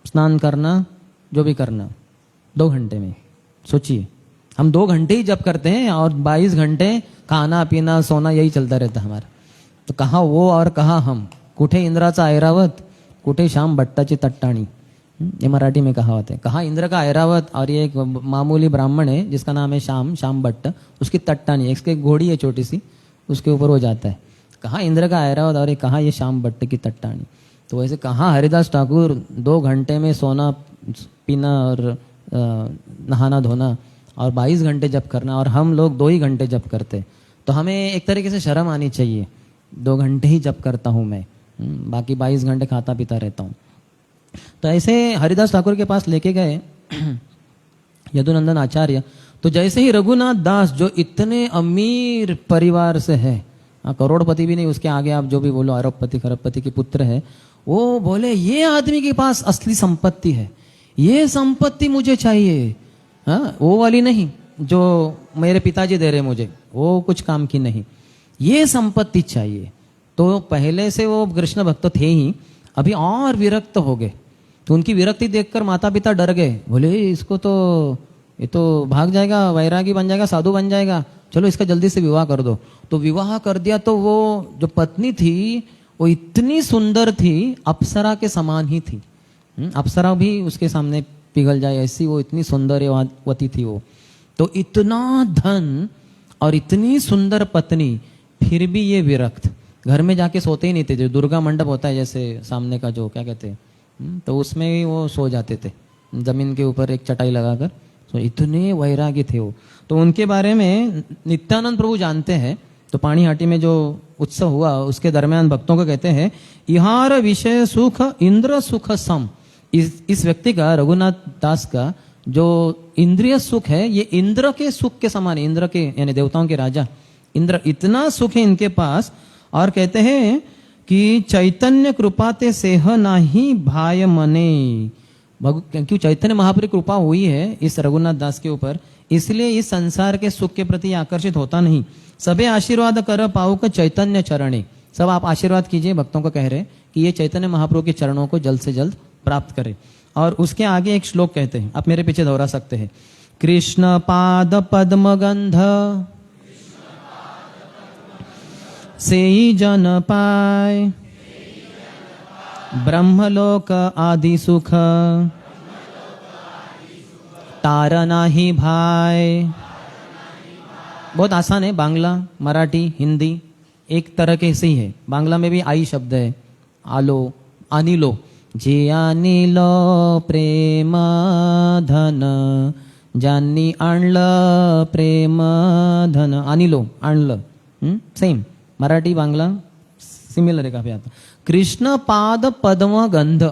स्नान करना, जो भी करना, 2 घंटे में। सोचिए, हम 2 घंटे ही जब करते हैं और 22 घंटे खाना पीना सोना यही चलता रहता हमारा। तो कहाँ वो और कहाँ हम, कुठे इंद्राचा ऐरावत, कुठे श्याम भट्टाची तट्टाणी, ये मराठी में कहावत है। कहाँ इंद्र का ऐरावत, और ये एक मामूली ब्राह्मण है जिसका नाम है श्याम भट्ट, उसकी तट्टानी, इसकी घोड़ी है छोटी सी, उसके ऊपर वो जाता है। कहाँ इंद्र का ऐरावत और कहाँ ये श्याम भट्ट की तट्टानी। तो वैसे कहाँ हरिदास ठाकुर 2 घंटे में सोना पीना और नहाना धोना और 22 घंटे जप करना, और हम लोग 2 ही घंटे जप करते। तो हमें एक तरीके से शर्म आनी चाहिए, 2 घंटे ही जप करता हूँ मैं, बाकी 22 घंटे खाता पीता रहता हूँ। तो ऐसे हरिदास ठाकुर के पास लेके गए यदुनंदन आचार्य। तो जैसे ही रघुनाथ दास, जो इतने अमीर परिवार से है, करोड़पति भी नहीं, उसके आगे आप जो भी बोलो, अरबपति खरबपति के पुत्र है, वो बोले ये आदमी के पास असली संपत्ति है, ये संपत्ति मुझे चाहिए। हाँ, वो वाली नहीं जो मेरे पिताजी दे रहे मुझे, वो कुछ काम की नहीं, ये संपत्ति चाहिए। तो पहले से वो कृष्ण भक्त थे ही, अभी और विरक्त हो गए। तो उनकी विरक्ति देखकर माता पिता डर गए, बोले इसको तो, ये तो भाग जाएगा, वैरागी बन जाएगा, साधु बन जाएगा, चलो इसका जल्दी से विवाह कर दो। तो विवाह कर दिया। तो वो जो पत्नी थी वो इतनी सुंदर थी, अप्सरा के समान ही थी। अप्सरा भी उसके सामने पिघल जाए ऐसी वो इतनी सौंदर्यवती थी वो। तो इतना धन और इतनी सुंदर पत्नी, फिर भी ये विरक्त, घर में जाके सोते ही नहीं थे। जो दुर्गा मंडप होता है जैसे सामने का, जो क्या कहते हैं, तो उसमें ही वो सो जाते थे, जमीन के ऊपर एक चटाई लगाकर। तो इतने वैरागी थे वो। तो उनके बारे में नित्यानंद प्रभु जानते हैं। तो पाणीहाटी में जो उत्सव हुआ उसके दरमियान भक्तों को कहते हैं, इहार विषय सुख इंद्र सुख सम। इस व्यक्ति का, रघुनाथ दास का जो इंद्रिय सुख है, ये इंद्र के सुख के समान है। इंद्र के यानी देवताओं के राजा इंद्र, इतना सुख है इनके पास। और कहते हैं कि चैतन्य कृपा ते सेह नाही भाय मने। क्योंकि चैतन्य महाप्रभु की कृपा हुई है इस रघुनाथ दास के ऊपर, इसलिए इस संसार के सुख के प्रति आकर्षित होता नहीं। सबे आशीर्वाद कर पाऊक चैतन्य चरणे। सब आप आशीर्वाद कीजिए, भक्तों को कह रहे कि ये चैतन्य महाप्रभु के चरणों को जल्द से जल्द प्राप्त करे। और उसके आगे एक श्लोक कहते हैं, आप मेरे पीछे दोहरा सकते हैं। कृष्ण पाद पद्म गंध सेई जन पाय, ब्रह्मलोक आदि सुख तारना ही भाई। बहुत आसान है, बांग्ला मराठी हिंदी एक तरह के से ही है। बांग्ला में भी आई शब्द है, आलो अनिलो, जे अनिलो प्रेम धन, ज्यांनी आणलं प्रेम धन, अनिलो आणलं, सेम मराठी बांग्ला सिमिलर है काफी आता। कृष्ण पाद पद्म गंध,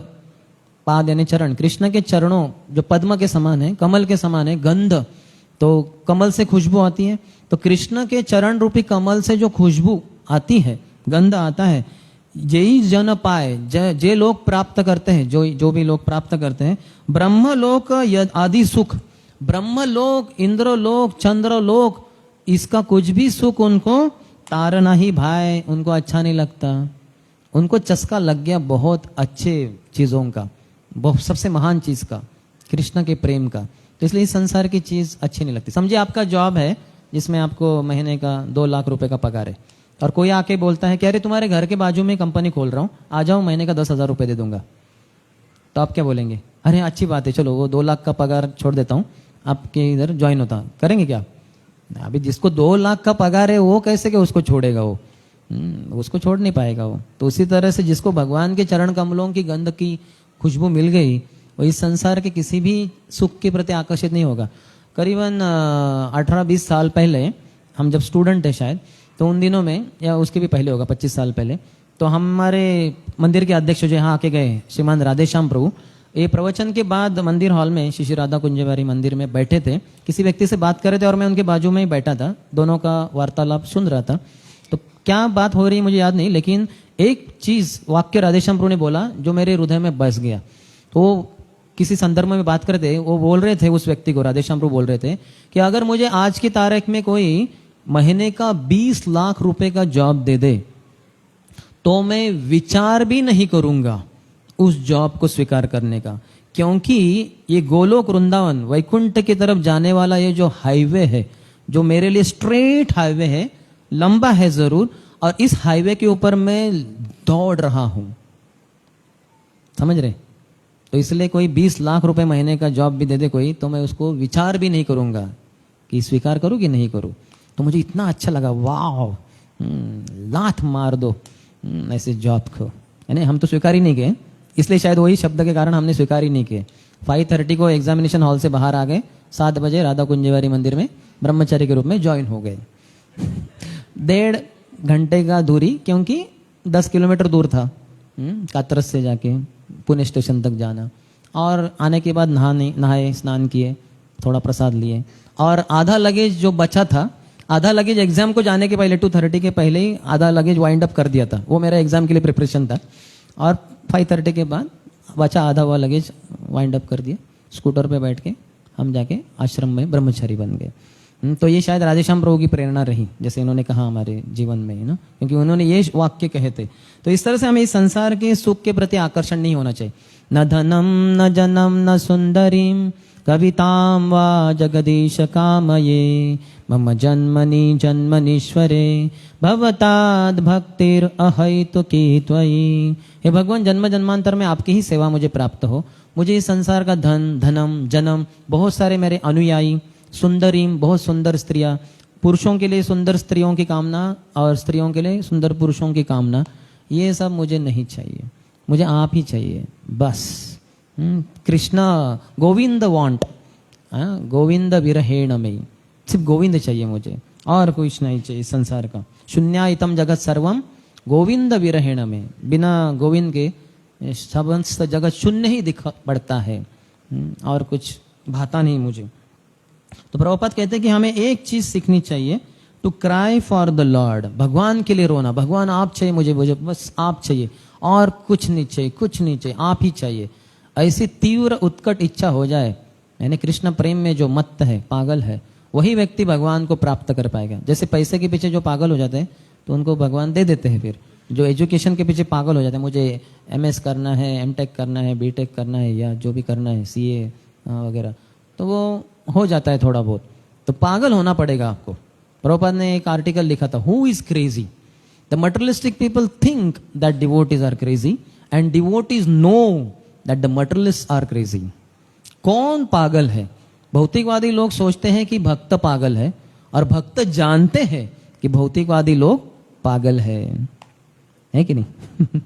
पाद यानी चरण, कृष्ण के चरणों जो पद्म के समान है, कमल के समान है, गंध तो कमल से खुशबू आती है। तो कृष्ण के चरण रूपी कमल से जो खुशबू आती है, गंध आता है, जेई जन पाए, जे लोग प्राप्त करते हैं, जो भी लोग प्राप्त करते हैं, ब्रह्मलोक आदि सुख, ब्रह्मलोक, इंद्रलोक, चंद्रलोक, इसका कुछ भी सुख उनको तारना ही भाई, उनको अच्छा नहीं लगता। उनको चस्का लग गया बहुत अच्छे चीजों का, बहुत सबसे महान चीज का, कृष्ण के प्रेम का। तो इसलिए इस संसार की चीज अच्छी नहीं लगती। समझिए आपका जॉब है जिसमें आपको महीने का 2 लाख रुपए का पगार है, और कोई आके बोलता है कि अरे तुम्हारे घर के बाजू में कंपनी खोल रहा हूँ, आ जाओ, महीने का 10,000 रुपए दे दूंगा। तो आप क्या बोलेंगे? अरे अच्छी बात है, चलो वो 2 लाख का पगार छोड़ देता हूँ, आपके इधर ज्वाइन होता। करेंगे क्या? अभी जिसको 2 लाख का पगार है वो कैसे कि उसको छोड़ेगा? वो उसको छोड़ नहीं पाएगा वो। तो उसी तरह से जिसको भगवान के चरण कमलों की गंध की खुशबू मिल गई, वो इस संसार के किसी भी सुख के प्रति आकर्षित नहीं होगा। करीबन 18-20 साल पहले हम जब स्टूडेंट थे शायद, तो उन दिनों में, या उसके भी पहले होगा, 25 साल पहले, तो हमारे मंदिर के अध्यक्ष जो यहाँ आके गए, श्रीमान राधेश्याम प्रभु, ये प्रवचन के बाद मंदिर हॉल में श्री श्री राधा कुंजवारी मंदिर में बैठे थे, किसी व्यक्ति से बात कर रहे थे और मैं उनके बाजू में ही बैठा था, दोनों का वार्तालाप सुन रहा था। तो क्या बात हो रही मुझे याद नहीं, लेकिन एक चीज वाक्य राधेश्याम प्रभु ने बोला जो मेरे हृदय में बस गया। तो किसी संदर्भ में बात करते थे, वो बोल रहे थे, उस व्यक्ति को राधेश्याम प्रभु बोल रहे थे कि अगर मुझे आज की तारीख में कोई महीने का 20 लाख रुपए का जॉब दे दे तो मैं विचार भी नहीं करूंगा उस जॉब को स्वीकार करने का, क्योंकि ये गोलोक वृंदावन वैकुंठ की तरफ जाने वाला ये जो हाईवे है, जो मेरे लिए स्ट्रेट हाईवे है, लंबा है जरूर, और इस हाईवे के ऊपर मैं दौड़ रहा हूं, समझ रहे? तो इसलिए कोई 20 लाख रुपए महीने का जॉब भी दे दे कोई, तो मैं उसको विचार भी नहीं करूंगा कि स्वीकार करूं कि नहीं करूं। तो मुझे इतना अच्छा लगा, वाह, लात मार दो ऐसे जॉब को। यानी हम तो स्वीकार ही नहीं किए, इसलिए शायद वही शब्द के कारण हमने स्वीकार ही नहीं किए। 5:30 को एग्जामिनेशन हॉल से बाहर आ गए 7 बजे राधा कुंजवारी मंदिर में ब्रह्मचारी के रूप में ज्वाइन हो गए। 1.5 घंटे का दूरी, क्योंकि 10 किलोमीटर दूर था कातरस से जाके पुणे स्टेशन तक जाना, और आने के बाद नहाए स्नान किए, थोड़ा प्रसाद लिए, और आधा लगेज जो बचा था, आधा लगेज एग्जाम को जाने के पहले 2:30 के पहले ही आधा लगेज वाइंड अप कर दिया था। वो मेरा एग्जाम के लिए प्रिपरेशन था, और 5:30 के बाद बचा आधा हुआ लगेज वाइंड अप कर दिया। स्कूटर पे बैठ के हम जाके आश्रम में ब्रह्मचारी बन गए। तो ये शायद राधेश्याम प्रभु की प्रेरणा रही, जैसे इन्होंने कहा हमारे जीवन में, ना, क्योंकि उन्होंने ये वाक्य कहे थे। तो इस तरह से हमें इस संसार के सुख के प्रति आकर्षण नहीं होना चाहिए। न धनम न जनम न सुंदरीम कविताम वा जगदीश कामये मम जन्मनि जन्मनीश्वरे भवताद भक्तिर अहैतुकी त्वयि। हे भगवान, जन्म जन्मांतर में आपकी ही सेवा मुझे प्राप्त हो। मुझे इस संसार का धन, धनम, जन्म, बहुत सारे मेरे अनुयायी, सुंदरीम, बहुत सुंदर स्त्रियां, पुरुषों के लिए सुंदर स्त्रियों की कामना और स्त्रियों के लिए सुंदर पुरुषों की कामना, ये सब मुझे नहीं चाहिए। मुझे आप ही चाहिए बस। कृष्णा गोविंद वांट, गोविंद विरहेण में, सिर्फ गोविंद चाहिए मुझे, और कुछ नहीं चाहिए संसार का। शून्यायतम जगत सर्वम गोविंद विरहेण में, बिना गोविंद के समस्त जगत शून्य ही दिख पड़ता है, और कुछ भाता नहीं मुझे। तो प्रभुपाद कहते हैं कि हमें एक चीज सीखनी चाहिए, to cry for the Lord, भगवान के लिए रोना। भगवान आप चाहिए मुझे, बस आप चाहिए, और कुछ नहीं चाहिए, कुछ नहीं चाहिए, आप ही चाहिए। ऐसी तीव्र उत्कट इच्छा हो जाए, यानी कृष्ण प्रेम में जो मत्त है, पागल है, वही व्यक्ति भगवान को प्राप्त कर पाएगा। जैसे पैसे के पीछे जो पागल हो जाते हैं तो उनको भगवान दे देते हैं। फिर जो एजुकेशन के पीछे पागल हो जाते हैं, मुझे MS करना है, MTech करना है, BTech करना है, या जो भी करना है, CA वगैरह, तो वो हो जाता है थोड़ा बहुत। तो पागल होना पड़ेगा आपको। प्रभुपाद ने एक आर्टिकल लिखा था, who is crazy? The materialistic people think that devotees are crazy and devotees know that the materialists are crazy. कौन पागल है? भौतिकवादी लोग सोचते हैं कि भक्त पागल है, और भक्त जानते हैं कि भौतिकवादी लोग पागल है कि नहीं?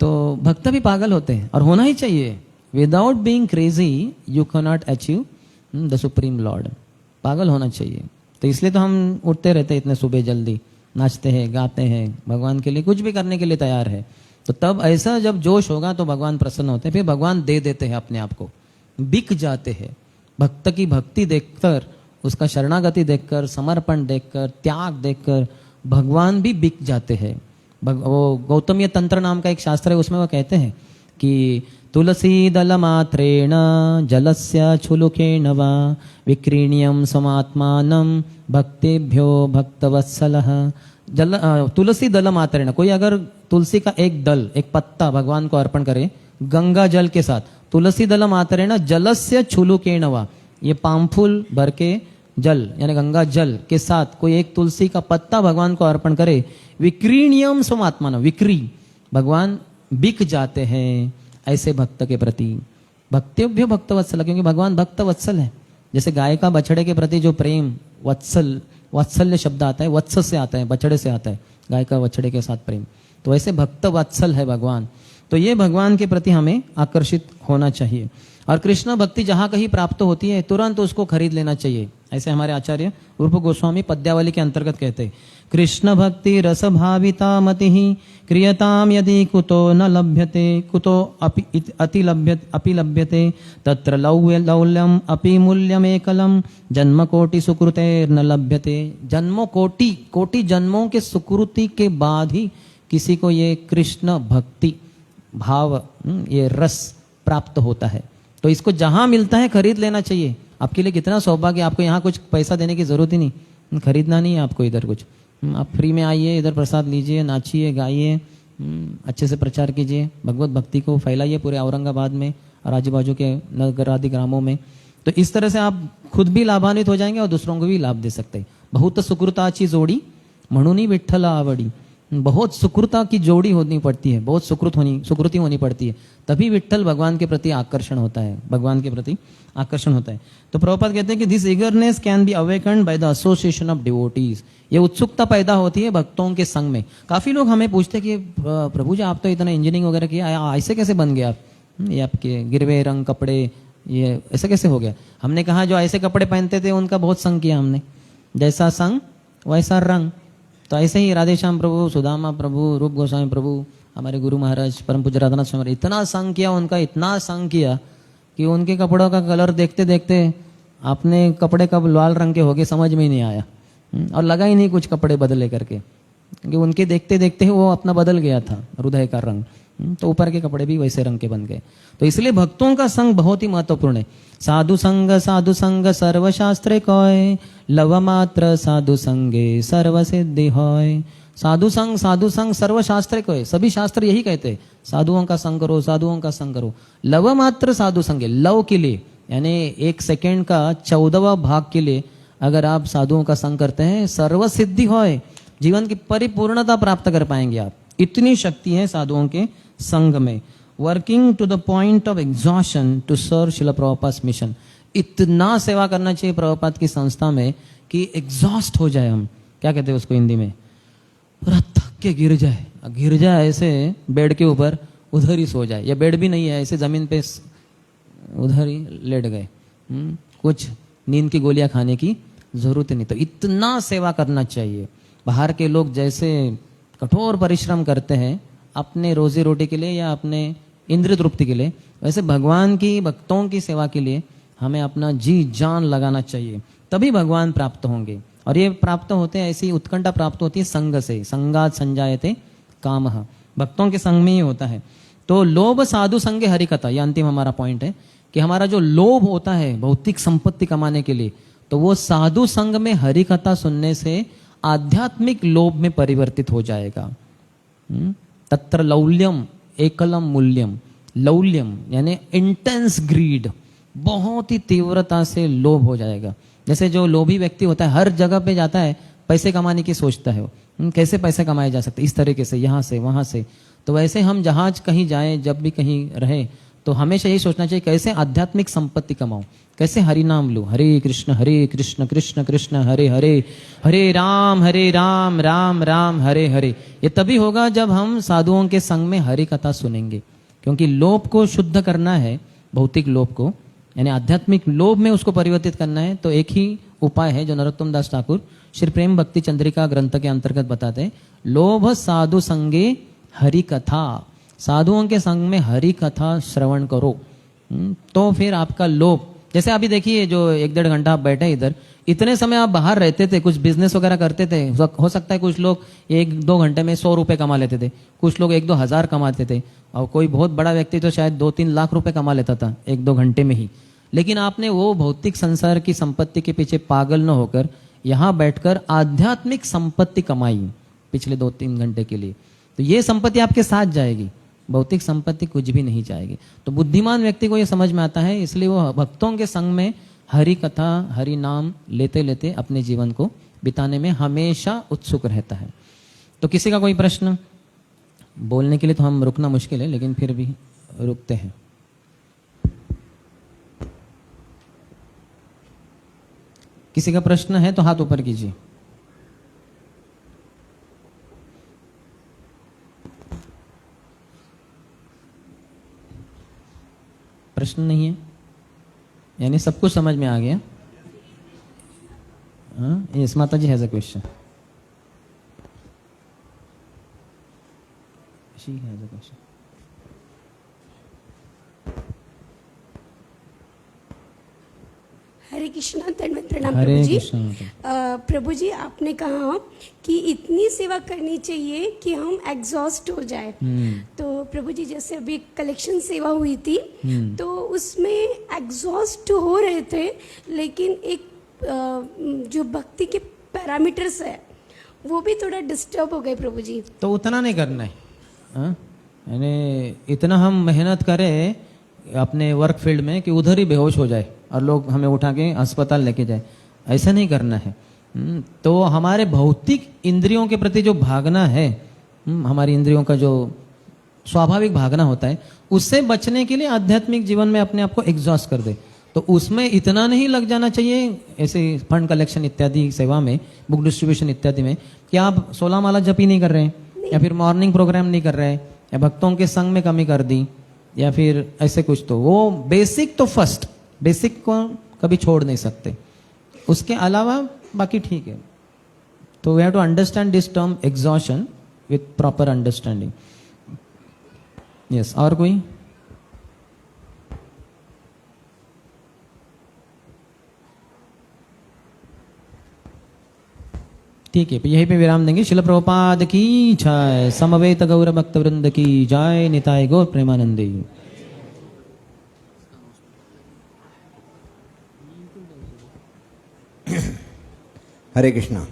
तो भक्त भी पागल होते हैं, और होना ही चाहिए। Without being crazy you can not achieve the supreme Lord. पागल होना चाहिए। तो इसलिए तो हम उठते रहते हैं इतने सुबह जल्दी, नाचते हैं, गाते हैं, भगवान के लिए कुछ भी करने के लिए तैयार है। तो तब ऐसा जब जोश होगा तो भगवान प्रसन्न होते हैं, फिर भगवान दे देते हैं अपने आप को, बिक जाते हैं। भक्त की भक्ति देखकर, उसका शरणागति देखकर, समर्पण देखकर, त्याग देखकर भगवान भी बिक जाते हैं। वो गौतमीय तंत्र नाम का एक शास्त्र है, उसमें वो कहते हैं कि तुलसी दल मात्रेण जलस्य छुलुकेन वा विक्रीण्यम समात्मानं भक्तेभ्यो भक्तवत्सलः। तुलसी दल मात्रेण, कोई अगर तुलसी का एक दल, एक पत्ता भगवान को अर्पण करे गंगा जल के साथ, तुलसी दल मात्रेण जलस्य छुलुकेन वा, ये पामफूल भर के जल यानी गंगा जल के साथ कोई एक तुलसी का पत्ता भगवान को अर्पण करे, विक्रीण्यम समात्मान, विक्री, भगवान बिक जाते हैं ऐसे भक्त के प्रति। भक्तेभ्यो भक्तवत्सल, क्योंकि भगवान भक्त वत्सल है। जैसे गाय का बछड़े के प्रति जो प्रेम, वात्सल्य शब्द आता है, वत्स से आता है, बछड़े से आता है, गाय का बछड़े के साथ प्रेम, तो ऐसे भक्त वत्सल है भगवान। तो ये भगवान के प्रति हमें आकर्षित होना चाहिए। और कृष्ण भक्ति जहां कहीं प्राप्त होती है तुरंत उसको खरीद लेना चाहिए। ऐसे हमारे आचार्य रूप गोस्वामी पद्यावली के अंतर्गत कहते हैं, कृष्ण भक्ति रस भाविता मति क्रियताम यदि कुतो न लभ्यते कुतो अपि लभ्यते तत्र लौल्यम अपि मूल्यमेकलम जन्म कोटि सुकृतेर्न लभ्यते। जन्मों कोटि जन्मों के सुकृति के बाद ही किसी को ये कृष्ण भक्ति भाव, ये रस प्राप्त होता है। तो इसको जहां मिलता है खरीद लेना चाहिए। आपके लिए कितना सौभाग्य, आपको यहाँ कुछ पैसा देने की जरूरत ही नहीं, खरीदना नहीं है आपको इधर कुछ। आप फ्री में आइए, इधर प्रसाद लीजिए, नाचिए, गाइए, अच्छे से प्रचार कीजिए, भगवत भक्ति को फैलाइए पूरे औरंगाबाद में और आजू बाजू के नगर आदि ग्रामों में। तो इस तरह से आप खुद भी लाभान्वित हो जाएंगे और दूसरों को भी लाभ दे सकते हैं। बहुत सुकृताची जोड़ी म्हणून विठ्ठल आवडी। बहुत सुकृता की जोड़ी होनी पड़ती है, बहुत सुकृति होनी पड़ती है, तभी विठ्ठल भगवान के प्रति आकर्षण होता है, भगवान के प्रति आकर्षण होता है। तो प्रभुपाद कहते हैं कि this eagerness can be awakened by the association of devotees. ये उत्सुकता पैदा होती है भक्तों के संग में। काफी लोग हमें पूछते हैं कि प्रभु जी आप तो इतना इंजीनियरिंग वगैरह किया, ऐसे कैसे बन गए आप? ये आपके गिरवे रंग कपड़े, ये ऐसा कैसे हो गया? हमने कहा जो ऐसे कपड़े पहनते थे उनका बहुत संग किया हमने, जैसा संग वैसा रंग। तो ऐसे ही राधेश्याम प्रभु, सुदामा प्रभु, रूप गोस्वामी प्रभु, हमारे गुरु महाराज परम पूज्य राधानाथ स्वामी, इतना संग किया उनका, इतना संग किया कि उनके कपड़ों का कलर देखते देखते अपने कपड़े कब लाल रंग के हो गए समझ में ही नहीं आया। और लगा ही नहीं कुछ कपड़े बदले करके, क्योंकि उनके देखते देखते ही वो अपना बदल गया था हृदय का रंग। तो ऊपर के कपड़े भी वैसे रंग के बन गए। तो इसलिए भक्तों का संग बहुत ही महत्वपूर्ण है। साधु संग सर्वशास्त्रे कोय, लव मात्र साधु संगे सर्व सिद्धि होय। साधु संग सर्वशास्त्रे कोय, सभी शास्त्र यही कहते हैं साधुओं का संग करो, साधुओं का संग करो। लव मात्र साधु संगे, लव के लिए यानी 1 सेकेंड का 14वां भाग के लिए अगर आप साधुओं का संग करते हैं, सर्व सिद्धि होय, जीवन की परिपूर्णता प्राप्त कर पाएंगे आप। इतनी शक्ति है साधुओं के संग में। Working to the point of exhaustion to serve Shrila Prabhupada mission, इतना सेवा करना चाहिए प्रभुपाद की संस्था में कि एग्जॉस्ट हो जाए हम, क्या कहते हैं उसको हिंदी में, पूरा थक के गिर जाए ऐसे बेड के ऊपर, उधर ही सो जाए, या बेड भी नहीं है ऐसे जमीन पे उधर ही लेट गए, कुछ नींद की गोलियां खाने की जरूरत नहीं। तो इतना सेवा करना चाहिए। बाहर के लोग जैसे कठोर परिश्रम करते हैं अपने रोजी रोटी के लिए या अपने इंद्रिय तृप्ति के लिए, वैसे भगवान की भक्तों की सेवा के लिए हमें अपना जी जान लगाना चाहिए, तभी भगवान प्राप्त होंगे। और ये प्राप्त होते हैं, ऐसी उत्कंठा प्राप्त होती है संग से, संगात संजायते कामः, भक्तों के संग में ही होता है। तो लोभ साधु संगे हरि कथा, यह अंतिम हमारा पॉइंट है कि हमारा जो लोभ होता है भौतिक संपत्ति कमाने के लिए, तो वो साधु संग में हरि कथा सुनने से आध्यात्मिक लोभ में परिवर्तित हो जाएगा। तत्र लौल्यम एकलम मूल्यम, लौल्यम यानी इंटेंस ग्रीड, बहुत ही तीव्रता से लोभ हो जाएगा। जैसे जो लोभी व्यक्ति होता है हर जगह पे जाता है, पैसे कमाने की सोचता है, कैसे पैसे कमाए जा सकते इस तरीके से, यहाँ से वहां से। तो वैसे हम जहाज कहीं जाएं, जब भी कहीं रहे, तो हमेशा यही सोचना चाहिए कैसे आध्यात्मिक संपत्ति कमाऊं, कैसे हरि नाम लूं, हरे कृष्ण कृष्ण कृष्ण हरे हरे, हरे राम राम राम हरे हरे। ये तभी होगा जब हम साधुओं के संग में हरि कथा सुनेंगे। क्योंकि लोभ को शुद्ध करना है, भौतिक लोभ को यानी आध्यात्मिक लोभ में उसको परिवर्तित करना है, तो एक ही उपाय है जो नरोत्तम दास ठाकुर श्री प्रेम भक्ति चंद्रिका ग्रंथ के अंतर्गत बताते हैं, लोभ साधु संगे हरि कथा, साधुओं के संग में हरि कथा श्रवण करो। तो फिर आपका लोभ, जैसे अभी देखिए जो 1-1.5 घंटा आप बैठे इधर, इतने समय आप बाहर रहते थे, कुछ बिजनेस वगैरह करते थे, हो सकता है कुछ लोग 1-2 घंटे में 100 रुपए कमा लेते थे, कुछ लोग 1-2 हज़ार कमाते थे, और कोई बहुत बड़ा व्यक्ति तो शायद 2-3 लाख रुपए कमा लेता था 1-2 घंटे में ही। लेकिन आपने वो भौतिक संसार की संपत्ति के पीछे पागल न होकर यहाँ बैठकर आध्यात्मिक संपत्ति कमाई पिछले 2-3 घंटे के लिए, तो ये संपत्ति आपके साथ जाएगी, भौतिक संपत्ति कुछ भी नहीं जाएगी। तो बुद्धिमान व्यक्ति को ये समझ में आता है, इसलिए वो भक्तों के संग में हरि कथा हरि नाम लेते लेते अपने जीवन को बिताने में हमेशा उत्सुक रहता है। तो किसी का कोई प्रश्न? बोलने के लिए तो हम रुकना मुश्किल है, लेकिन फिर भी रुकते हैं। किसी का प्रश्न है तो हाथ ऊपर कीजिए। प्रश्न नहीं है, यानी सब कुछ समझ में आ गया। Yes, mata ji has a question. She has a question. Hare Krishna, धन्यवाद, प्रणाम हरे प्रभु जी। कृष्णा। प्रभु जी, आपने कहा कि इतनी सेवा करनी चाहिए कि हम एग्जॉस्ट हो जाए। तो प्रभु जी, जैसे अभी कलेक्शन सेवा हुई थी, तो उसमें एग्जॉस्ट हो रहे थे, लेकिन एक जो भक्ति के पैरामीटर्स है वो भी थोड़ा डिस्टर्ब हो गए प्रभु जी। तो उतना नहीं करना है, यानी इतना हम मेहनत करें अपने वर्क फील्ड में कि उधर ही बेहोश हो जाए और लोग हमें उठा के अस्पताल लेके जाए, ऐसा नहीं करना है। तो हमारे भौतिक इंद्रियों के प्रति जो भागना है, हमारी इंद्रियों का जो स्वाभाविक भागना होता है, उससे बचने के लिए आध्यात्मिक जीवन में अपने आप को एग्जॉस्ट कर दे। तो उसमें इतना नहीं लग जाना चाहिए, ऐसे फंड कलेक्शन इत्यादि सेवा में, बुक डिस्ट्रीब्यूशन इत्यादि में, कि आप 16 माला जप ही नहीं कर रहे हैं, या फिर मॉर्निंग प्रोग्राम नहीं कर रहे हैं, या भक्तों के संग में कमी कर दी, या फिर ऐसे कुछ। तो वो बेसिक तो फर्स्ट बेसिक को कभी छोड़ नहीं सकते, उसके अलावा बाकी ठीक है। तो we have to understand this term exhaustion with proper understanding. Yes, और कोई? ठीक है, यहीं पे विराम देंगे। शिल प्रभुपाद की जय, समवेत गौर भक्त वृंद की जय, निताय गौर प्रेमानंदी। हरे कृष्णा।